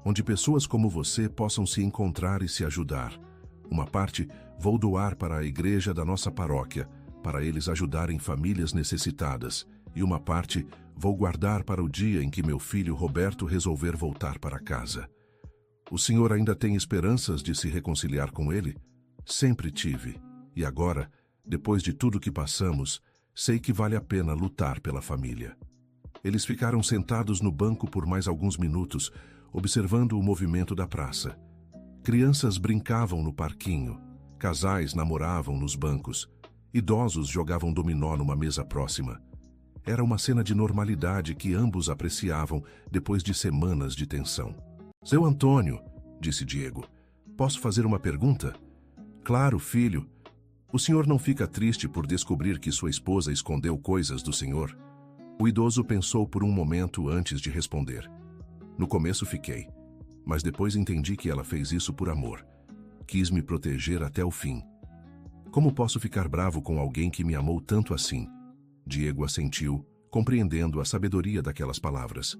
onde pessoas como você possam se encontrar e se ajudar. Uma parte vou doar para a igreja da nossa paróquia, para eles ajudarem famílias necessitadas. E uma parte vou guardar para o dia em que meu filho Roberto resolver voltar para casa. O senhor ainda tem esperanças de se reconciliar com ele? Sempre tive. E agora, depois de tudo que passamos, sei que vale a pena lutar pela família. Eles ficaram sentados no banco por mais alguns minutos, observando o movimento da praça. Crianças brincavam no parquinho, casais namoravam nos bancos, idosos jogavam dominó numa mesa próxima. Era uma cena de normalidade que ambos apreciavam depois de semanas de tensão. Seu Antônio, disse Diego, posso fazer uma pergunta? Claro, filho. O senhor não fica triste por descobrir que sua esposa escondeu coisas do senhor? O idoso pensou por um momento antes de responder. No começo fiquei, mas depois entendi que ela fez isso por amor. Quis me proteger até o fim. Como posso ficar bravo com alguém que me amou tanto assim? Diego assentiu, compreendendo a sabedoria daquelas palavras.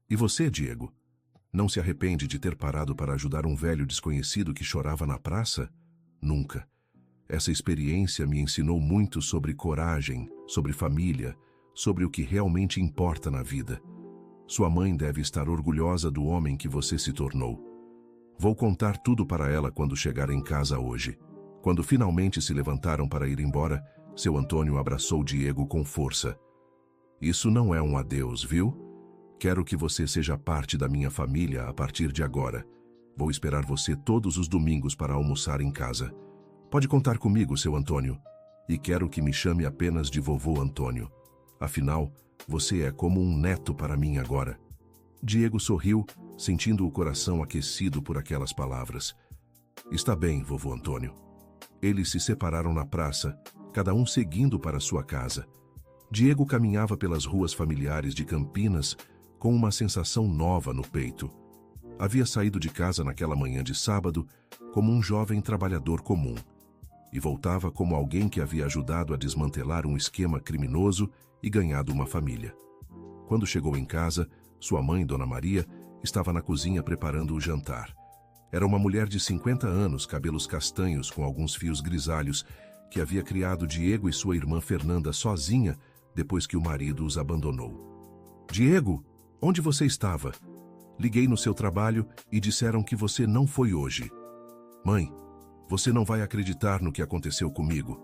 E você, Diego? Não se arrepende de ter parado para ajudar um velho desconhecido que chorava na praça? Nunca. Essa experiência me ensinou muito sobre coragem, sobre família, sobre o que realmente importa na vida. Sua mãe deve estar orgulhosa do homem que você se tornou. Vou contar tudo para ela quando chegar em casa hoje. Quando finalmente se levantaram para ir embora, seu Antônio abraçou Diego com força. Isso não é um adeus, viu? Quero que você seja parte da minha família a partir de agora. Vou esperar você todos os domingos para almoçar em casa. Pode contar comigo, seu Antônio. E quero que me chame apenas de vovô Antônio. Afinal, você é como um neto para mim agora. Diego sorriu, sentindo o coração aquecido por aquelas palavras. Está bem, vovô Antônio. Eles se separaram na praça, cada um seguindo para sua casa. Diego caminhava pelas ruas familiares de Campinas com uma sensação nova no peito. Havia saído de casa naquela manhã de sábado como um jovem trabalhador comum e voltava como alguém que havia ajudado a desmantelar um esquema criminoso e ganhado uma família. Quando chegou em casa, sua mãe, Dona Maria, estava na cozinha preparando o jantar. Era uma mulher de 50 anos, cabelos castanhos com alguns fios grisalhos, que havia criado Diego e sua irmã Fernanda sozinha depois que o marido os abandonou. Diego, onde você estava? Liguei no seu trabalho e disseram que você não foi hoje. Mãe, você não vai acreditar no que aconteceu comigo.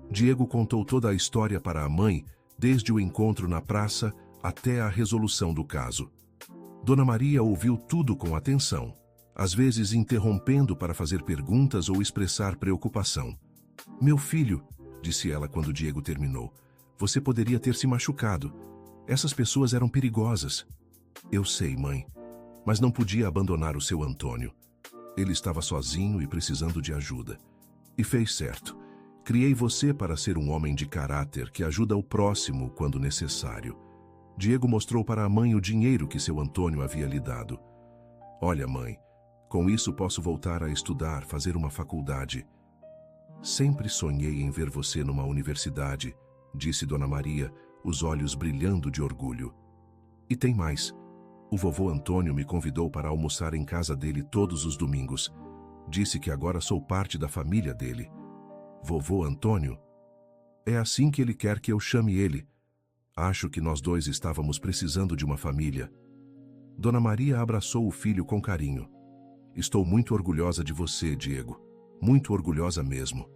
Diego contou toda a história para a mãe, desde o encontro na praça até a resolução do caso. Dona Maria ouviu tudo com atenção, às vezes interrompendo para fazer perguntas ou expressar preocupação. Meu filho, disse ela quando Diego terminou, você poderia ter se machucado. Essas pessoas eram perigosas. Eu sei, mãe, mas não podia abandonar o seu Antônio. Ele estava sozinho e precisando de ajuda. E fez certo. Criei você para ser um homem de caráter que ajuda o próximo quando necessário. Diego mostrou para a mãe o dinheiro que seu Antônio havia lhe dado. Olha, mãe, com isso posso voltar a estudar, fazer uma faculdade. Sempre sonhei em ver você numa universidade, disse Dona Maria, os olhos brilhando de orgulho. E tem mais. O vovô Antônio me convidou para almoçar em casa dele todos os domingos. Disse que agora sou parte da família dele. Vovô Antônio? É assim que ele quer que eu chame ele. Acho que nós dois estávamos precisando de uma família. Dona Maria abraçou o filho com carinho. Estou muito orgulhosa de você, Diego. Muito orgulhosa mesmo.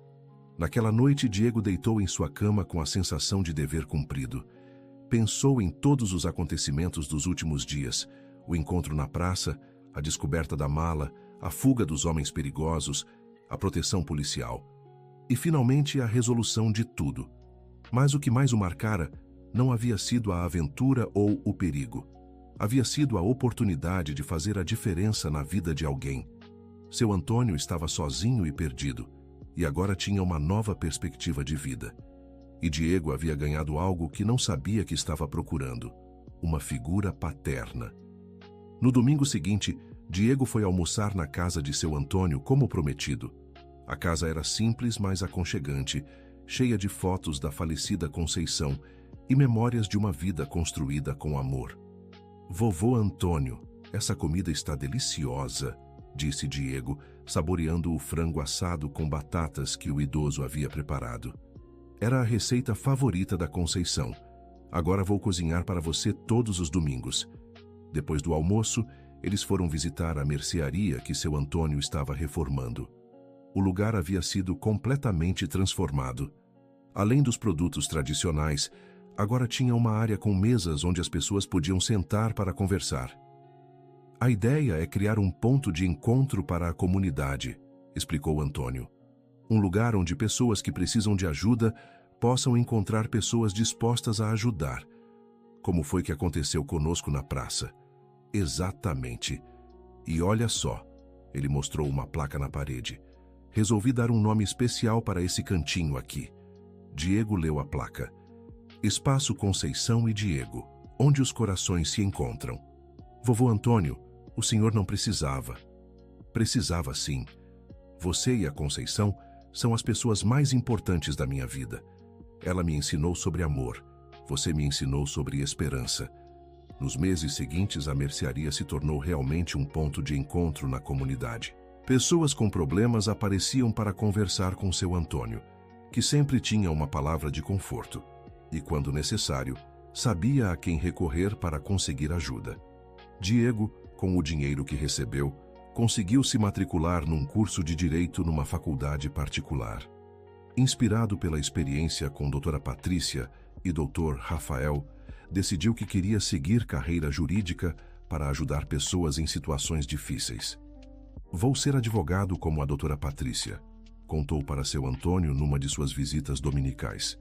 Naquela noite, Diego deitou em sua cama com a sensação de dever cumprido. Pensou em todos os acontecimentos dos últimos dias, o encontro na praça, a descoberta da mala, a fuga dos homens perigosos, a proteção policial. E, finalmente, a resolução de tudo. Mas o que mais o marcara não havia sido a aventura ou o perigo. Havia sido a oportunidade de fazer a diferença na vida de alguém. Seu Antônio estava sozinho e perdido, e agora tinha uma nova perspectiva de vida. E Diego havia ganhado algo que não sabia que estava procurando, uma figura paterna. No domingo seguinte, Diego foi almoçar na casa de seu Antônio como prometido. A casa era simples, mas aconchegante, cheia de fotos da falecida Conceição e memórias de uma vida construída com amor. Vovô Antônio, essa comida está deliciosa, disse Diego, saboreando o frango assado com batatas que o idoso havia preparado. Era a receita favorita da Conceição. Agora vou cozinhar para você todos os domingos. Depois do almoço, eles foram visitar a mercearia que seu Antônio estava reformando. O lugar havia sido completamente transformado. Além dos produtos tradicionais, Agora tinha uma área com mesas onde as pessoas podiam sentar para conversar. A ideia é criar um ponto de encontro para a comunidade, explicou Antônio. Um lugar onde pessoas que precisam de ajuda possam encontrar pessoas dispostas a ajudar. Como foi que aconteceu conosco na praça? Exatamente. E olha só, ele mostrou uma placa na parede. Resolvi dar um nome especial para esse cantinho aqui. Diego leu a placa. Espaço Conceição e Diego, onde os corações se encontram. Vovô Antônio, o senhor não precisava. Precisava sim. Você e a Conceição são as pessoas mais importantes da minha vida. Ela me ensinou sobre amor. Você me ensinou sobre esperança. Nos meses seguintes, a mercearia se tornou realmente um ponto de encontro na comunidade. Pessoas com problemas apareciam para conversar com seu Antônio, que sempre tinha uma palavra de conforto, e, quando necessário, sabia a quem recorrer para conseguir ajuda. Diego, com o dinheiro que recebeu, conseguiu se matricular num curso de direito numa faculdade particular. Inspirado pela experiência com doutora Patrícia e doutor Rafael, decidiu que queria seguir carreira jurídica para ajudar pessoas em situações difíceis. Vou ser advogado como a doutora Patrícia, contou para seu Antônio numa de suas visitas dominicais.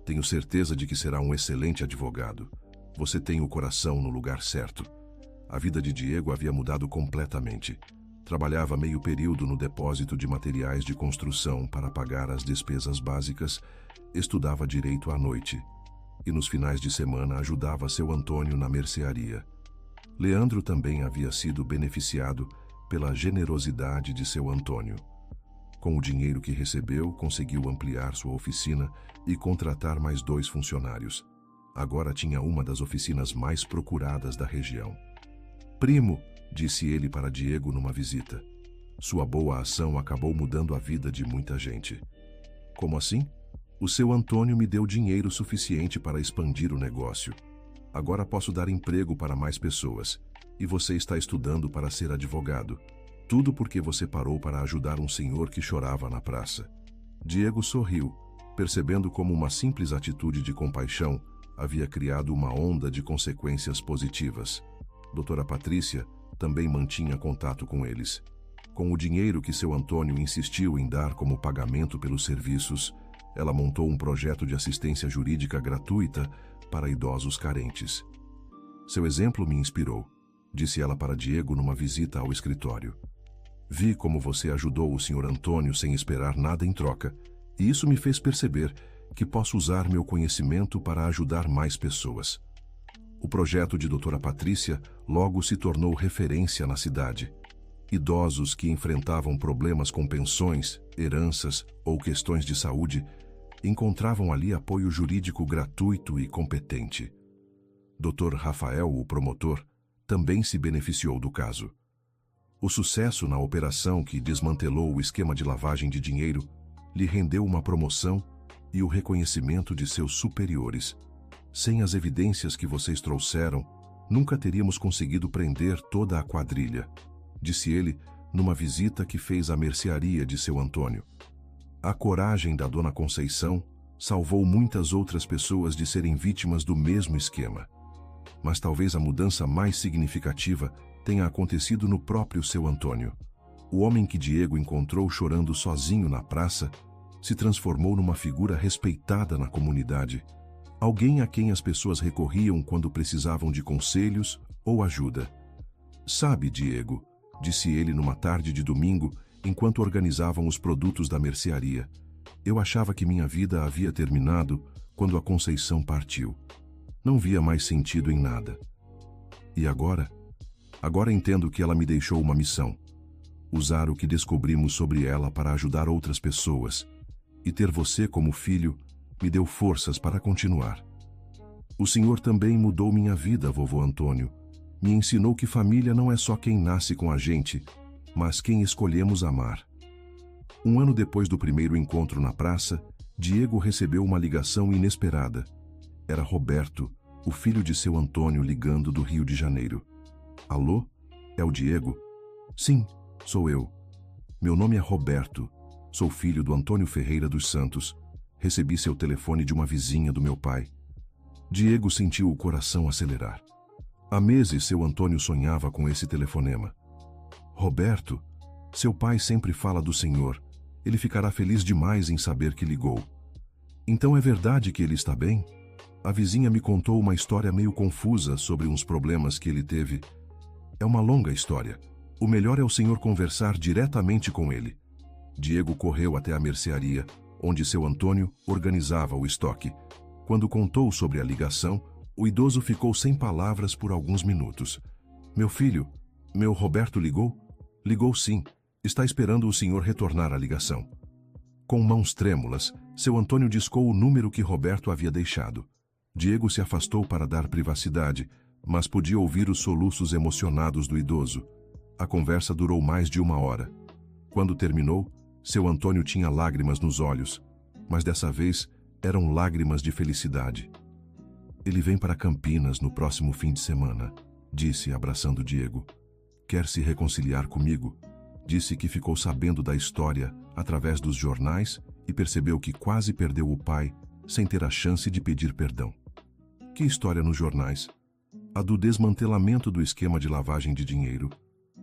Tenho certeza de que será um excelente advogado. Você tem o coração no lugar certo. A vida de Diego havia mudado completamente. Trabalhava meio período no depósito de materiais de construção para pagar as despesas básicas, estudava direito à noite e nos finais de semana ajudava seu Antônio na mercearia. Leandro também havia sido beneficiado pela generosidade de seu Antônio. Com o dinheiro que recebeu, conseguiu ampliar sua oficina e contratar mais 2 funcionários. Agora tinha uma das oficinas mais procuradas da região. Primo, disse ele para Diego numa visita. Sua boa ação acabou mudando a vida de muita gente. Como assim? O seu Antônio me deu dinheiro suficiente para expandir o negócio. Agora posso dar emprego para mais pessoas. E você está estudando para ser advogado. Tudo porque você parou para ajudar um senhor que chorava na praça. Diego sorriu, percebendo como uma simples atitude de compaixão havia criado uma onda de consequências positivas. Doutora Patrícia também mantinha contato com eles. Com o dinheiro que seu Antônio insistiu em dar como pagamento pelos serviços, ela montou um projeto de assistência jurídica gratuita para idosos carentes. Seu exemplo me inspirou, disse ela para Diego numa visita ao escritório. Vi como você ajudou o Sr. Antônio sem esperar nada em troca, e isso me fez perceber que posso usar meu conhecimento para ajudar mais pessoas. O projeto de doutora Patrícia logo se tornou referência na cidade. Idosos que enfrentavam problemas com pensões, heranças ou questões de saúde encontravam ali apoio jurídico gratuito e competente. Dr. Rafael, o promotor, também se beneficiou do caso. O sucesso na operação que desmantelou o esquema de lavagem de dinheiro lhe rendeu uma promoção e o reconhecimento de seus superiores. Sem as evidências que vocês trouxeram, nunca teríamos conseguido prender toda a quadrilha, disse ele numa visita que fez à mercearia de seu Antônio. A coragem da dona Conceição salvou muitas outras pessoas de serem vítimas do mesmo esquema. Mas talvez a mudança mais significativa tenha acontecido no próprio seu Antônio. O homem que Diego encontrou chorando sozinho na praça se transformou numa figura respeitada na comunidade, alguém a quem as pessoas recorriam quando precisavam de conselhos ou ajuda. Sabe, Diego, disse ele numa tarde de domingo, enquanto organizavam os produtos da mercearia, eu achava que minha vida havia terminado quando a Conceição partiu. Não via mais sentido em nada. E agora? Agora entendo que ela me deixou uma missão. Usar o que descobrimos sobre ela para ajudar outras pessoas. E ter você como filho me deu forças para continuar. O senhor também mudou minha vida, vovô Antônio. Me ensinou que família não é só quem nasce com a gente, mas quem escolhemos amar. Um ano depois do primeiro encontro na praça, Diego recebeu uma ligação inesperada. Era Roberto, o filho de seu Antônio, ligando do Rio de Janeiro. Alô? É o Diego? Sim, sou eu. Meu nome é Roberto. Sou filho do Antônio Ferreira dos Santos. Recebi seu telefone de uma vizinha do meu pai. Diego sentiu o coração acelerar. Há meses seu Antônio sonhava com esse telefonema. Roberto, seu pai sempre fala do senhor. Ele ficará feliz demais em saber que ligou. Então é verdade que ele está bem? A vizinha me contou uma história meio confusa sobre uns problemas que ele teve. É uma longa história. O melhor é o senhor conversar diretamente com ele. Diego correu até a mercearia, onde seu Antônio organizava o estoque. Quando contou sobre a ligação, o idoso ficou sem palavras por alguns minutos. Meu filho, meu Roberto ligou? Ligou sim. Está esperando o senhor retornar a ligação. Com mãos trêmulas, seu Antônio discou o número que Roberto havia deixado. Diego se afastou para dar privacidade, mas podia ouvir os soluços emocionados do idoso. A conversa durou mais de 1 hora. Quando terminou, seu Antônio tinha lágrimas nos olhos, mas dessa vez eram lágrimas de felicidade. Ele vem para Campinas no próximo fim de semana, disse, abraçando Diego. Quer se reconciliar comigo? Disse que ficou sabendo da história através dos jornais e percebeu que quase perdeu o pai sem ter a chance de pedir perdão. Que história nos jornais? A do desmantelamento do esquema de lavagem de dinheiro.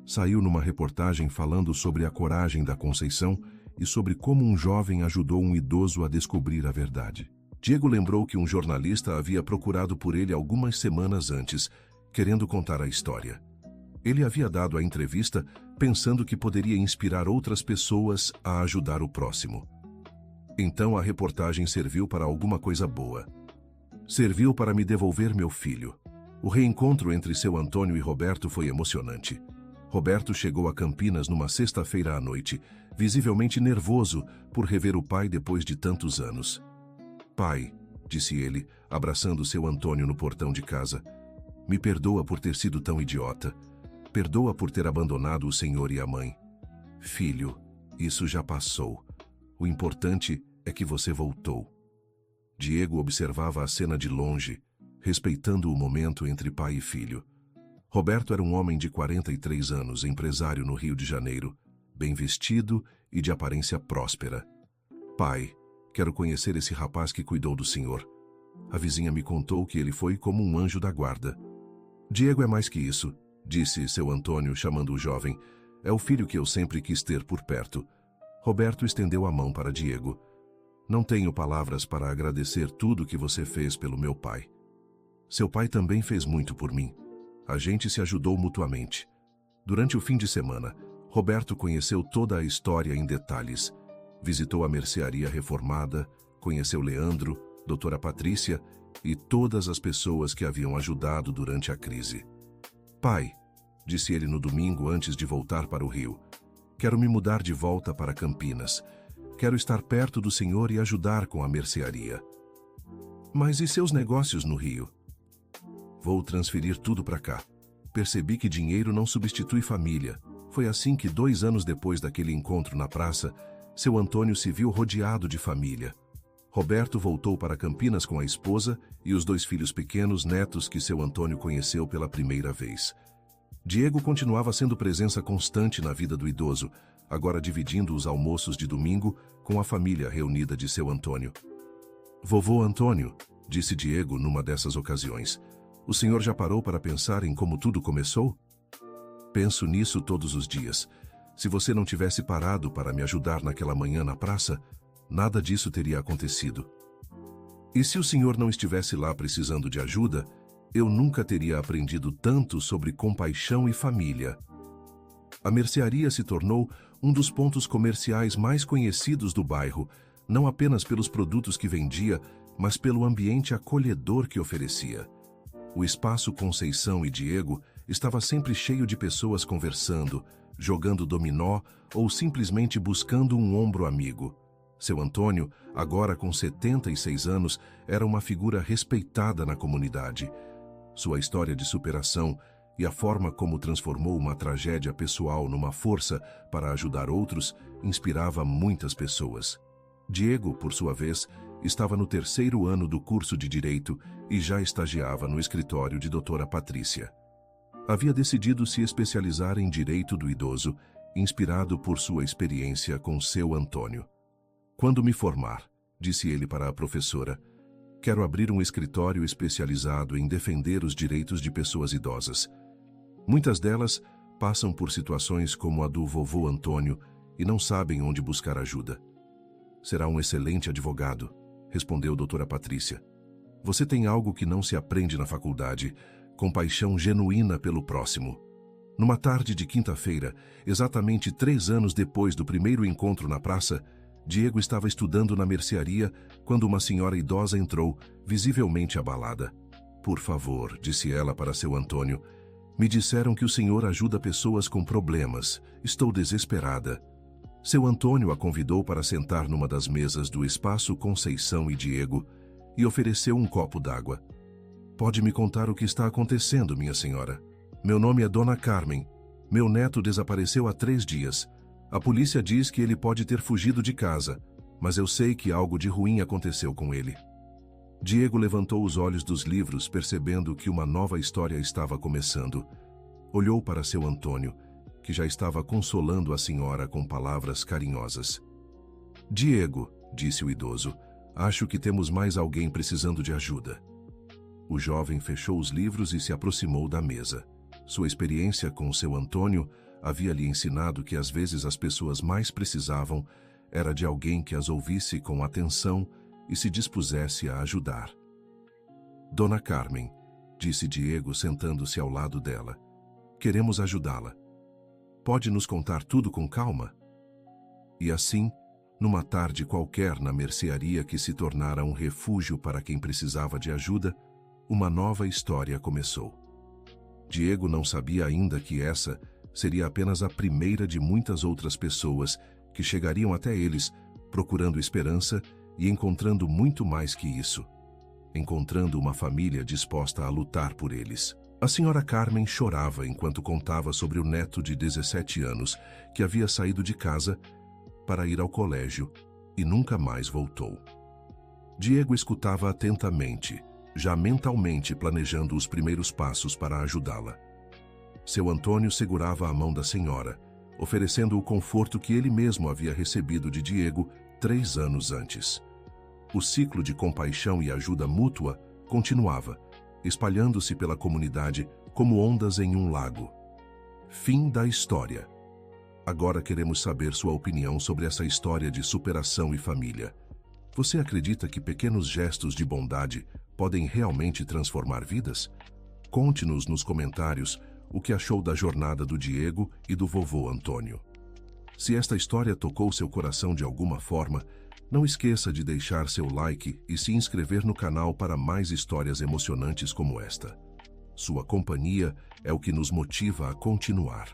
Saiu numa reportagem falando sobre a coragem da Conceição e sobre como um jovem ajudou um idoso a descobrir a verdade. Diego lembrou que um jornalista havia procurado por ele algumas semanas antes, querendo contar a história. Ele havia dado a entrevista pensando que poderia inspirar outras pessoas a ajudar o próximo. Então a reportagem serviu para alguma coisa boa. Serviu para me devolver meu filho. O reencontro entre seu Antônio e Roberto foi emocionante. Roberto chegou a Campinas numa sexta-feira à noite, visivelmente nervoso por rever o pai depois de tantos anos. Pai, disse ele, abraçando seu Antônio no portão de casa, me perdoa por ter sido tão idiota. Perdoa por ter abandonado o senhor e a mãe. Filho, isso já passou. O importante é que você voltou. Diego observava a cena de longe, respeitando o momento entre pai e filho. Roberto era um homem de 43 anos, empresário no Rio de Janeiro, bem vestido e de aparência próspera. Pai, quero conhecer esse rapaz que cuidou do senhor. A vizinha me contou que ele foi como um anjo da guarda. Diego é mais que isso, disse seu Antônio, chamando o jovem. É o filho que eu sempre quis ter por perto. Roberto estendeu a mão para Diego. Não tenho palavras para agradecer tudo que você fez pelo meu pai. Seu pai também fez muito por mim. A gente se ajudou mutuamente. Durante o fim de semana, Roberto conheceu toda a história em detalhes. Visitou a mercearia reformada, conheceu Leandro, doutora Patrícia e todas as pessoas que haviam ajudado durante a crise. Pai, disse ele no domingo antes de voltar para o Rio, quero me mudar de volta para Campinas. Quero estar perto do senhor e ajudar com a mercearia. Mas e seus negócios no Rio? Vou transferir tudo para cá. Percebi que dinheiro não substitui família. Foi assim que 2 anos depois daquele encontro na praça, seu Antônio se viu rodeado de família. Roberto voltou para Campinas com a esposa e os 2 filhos pequenos netos que seu Antônio conheceu pela primeira vez. Diego continuava sendo presença constante na vida do idoso, agora dividindo os almoços de domingo com a família reunida de seu Antônio. Vovô Antônio, disse Diego numa dessas ocasiões, o senhor já parou para pensar em como tudo começou? Penso nisso todos os dias. Se você não tivesse parado para me ajudar naquela manhã na praça, nada disso teria acontecido. E se o senhor não estivesse lá precisando de ajuda, eu nunca teria aprendido tanto sobre compaixão e família. A mercearia se tornou um dos pontos comerciais mais conhecidos do bairro, não apenas pelos produtos que vendia, mas pelo ambiente acolhedor que oferecia. O espaço Conceição e Diego estava sempre cheio de pessoas conversando, jogando dominó ou simplesmente buscando um ombro amigo. Seu Antônio, agora com 76 anos, era uma figura respeitada na comunidade. Sua história de superação e a forma como transformou uma tragédia pessoal numa força para ajudar outros inspirava muitas pessoas. Diego, por sua vez, estava no 3º ano do curso de Direito e já estagiava no escritório de doutora Patrícia. Havia decidido se especializar em Direito do Idoso, inspirado por sua experiência com seu Antônio. Quando me formar, disse ele para a professora, Quero abrir um escritório especializado em defender os direitos de pessoas idosas. Muitas delas passam por situações como a do vovô Antônio e não sabem onde buscar ajuda. Será um excelente advogado, respondeu doutora Patrícia. Você tem algo que não se aprende na faculdade, compaixão genuína pelo próximo. Numa tarde de quinta-feira, exatamente 3 anos depois do primeiro encontro na praça, Diego estava estudando na mercearia quando uma senhora idosa entrou, visivelmente abalada. Por favor, disse ela para seu Antônio, me disseram que o senhor ajuda pessoas com problemas. Estou desesperada. Seu Antônio a convidou para sentar numa das mesas do espaço Conceição e Diego e ofereceu um copo d'água. Pode me contar o que está acontecendo, minha senhora? Meu nome é Dona Carmen. Meu neto desapareceu há 3 dias. A polícia diz que ele pode ter fugido de casa, mas eu sei que algo de ruim aconteceu com ele. Diego levantou os olhos dos livros, percebendo que uma nova história estava começando. Olhou para seu Antônio, que já estava consolando a senhora com palavras carinhosas. Diego, disse o idoso, acho que temos mais alguém precisando de ajuda. O jovem fechou os livros e se aproximou da mesa. Sua experiência com seu Antônio havia lhe ensinado que às vezes as pessoas mais precisavam era de alguém que as ouvisse com atenção e se dispusesse a ajudar. Dona Carmen, disse Diego sentando-se ao lado dela, queremos ajudá-la. Pode nos contar tudo com calma? E assim, numa tarde qualquer na mercearia que se tornara um refúgio para quem precisava de ajuda, uma nova história começou. Diego não sabia ainda que essa seria apenas a primeira de muitas outras pessoas que chegariam até eles procurando esperança e encontrando muito mais que isso. Encontrando uma família disposta a lutar por eles. A senhora Carmen chorava enquanto contava sobre o neto de 17 anos que havia saído de casa para ir ao colégio e nunca mais voltou. Diego escutava atentamente, já mentalmente planejando os primeiros passos para ajudá-la. Seu Antônio segurava a mão da senhora, oferecendo o conforto que ele mesmo havia recebido de Diego 3 anos antes. O ciclo de compaixão e ajuda mútua continuava, espalhando-se pela comunidade como ondas em um lago. Fim da história. Agora queremos saber sua opinião sobre essa história de superação e família. Você acredita que pequenos gestos de bondade podem realmente transformar vidas? Conte-nos nos comentários o que achou da jornada do Diego e do vovô Antônio. Se esta história tocou seu coração de alguma forma, não esqueça de deixar seu like e se inscrever no canal para mais histórias emocionantes como esta. Sua companhia é o que nos motiva a continuar.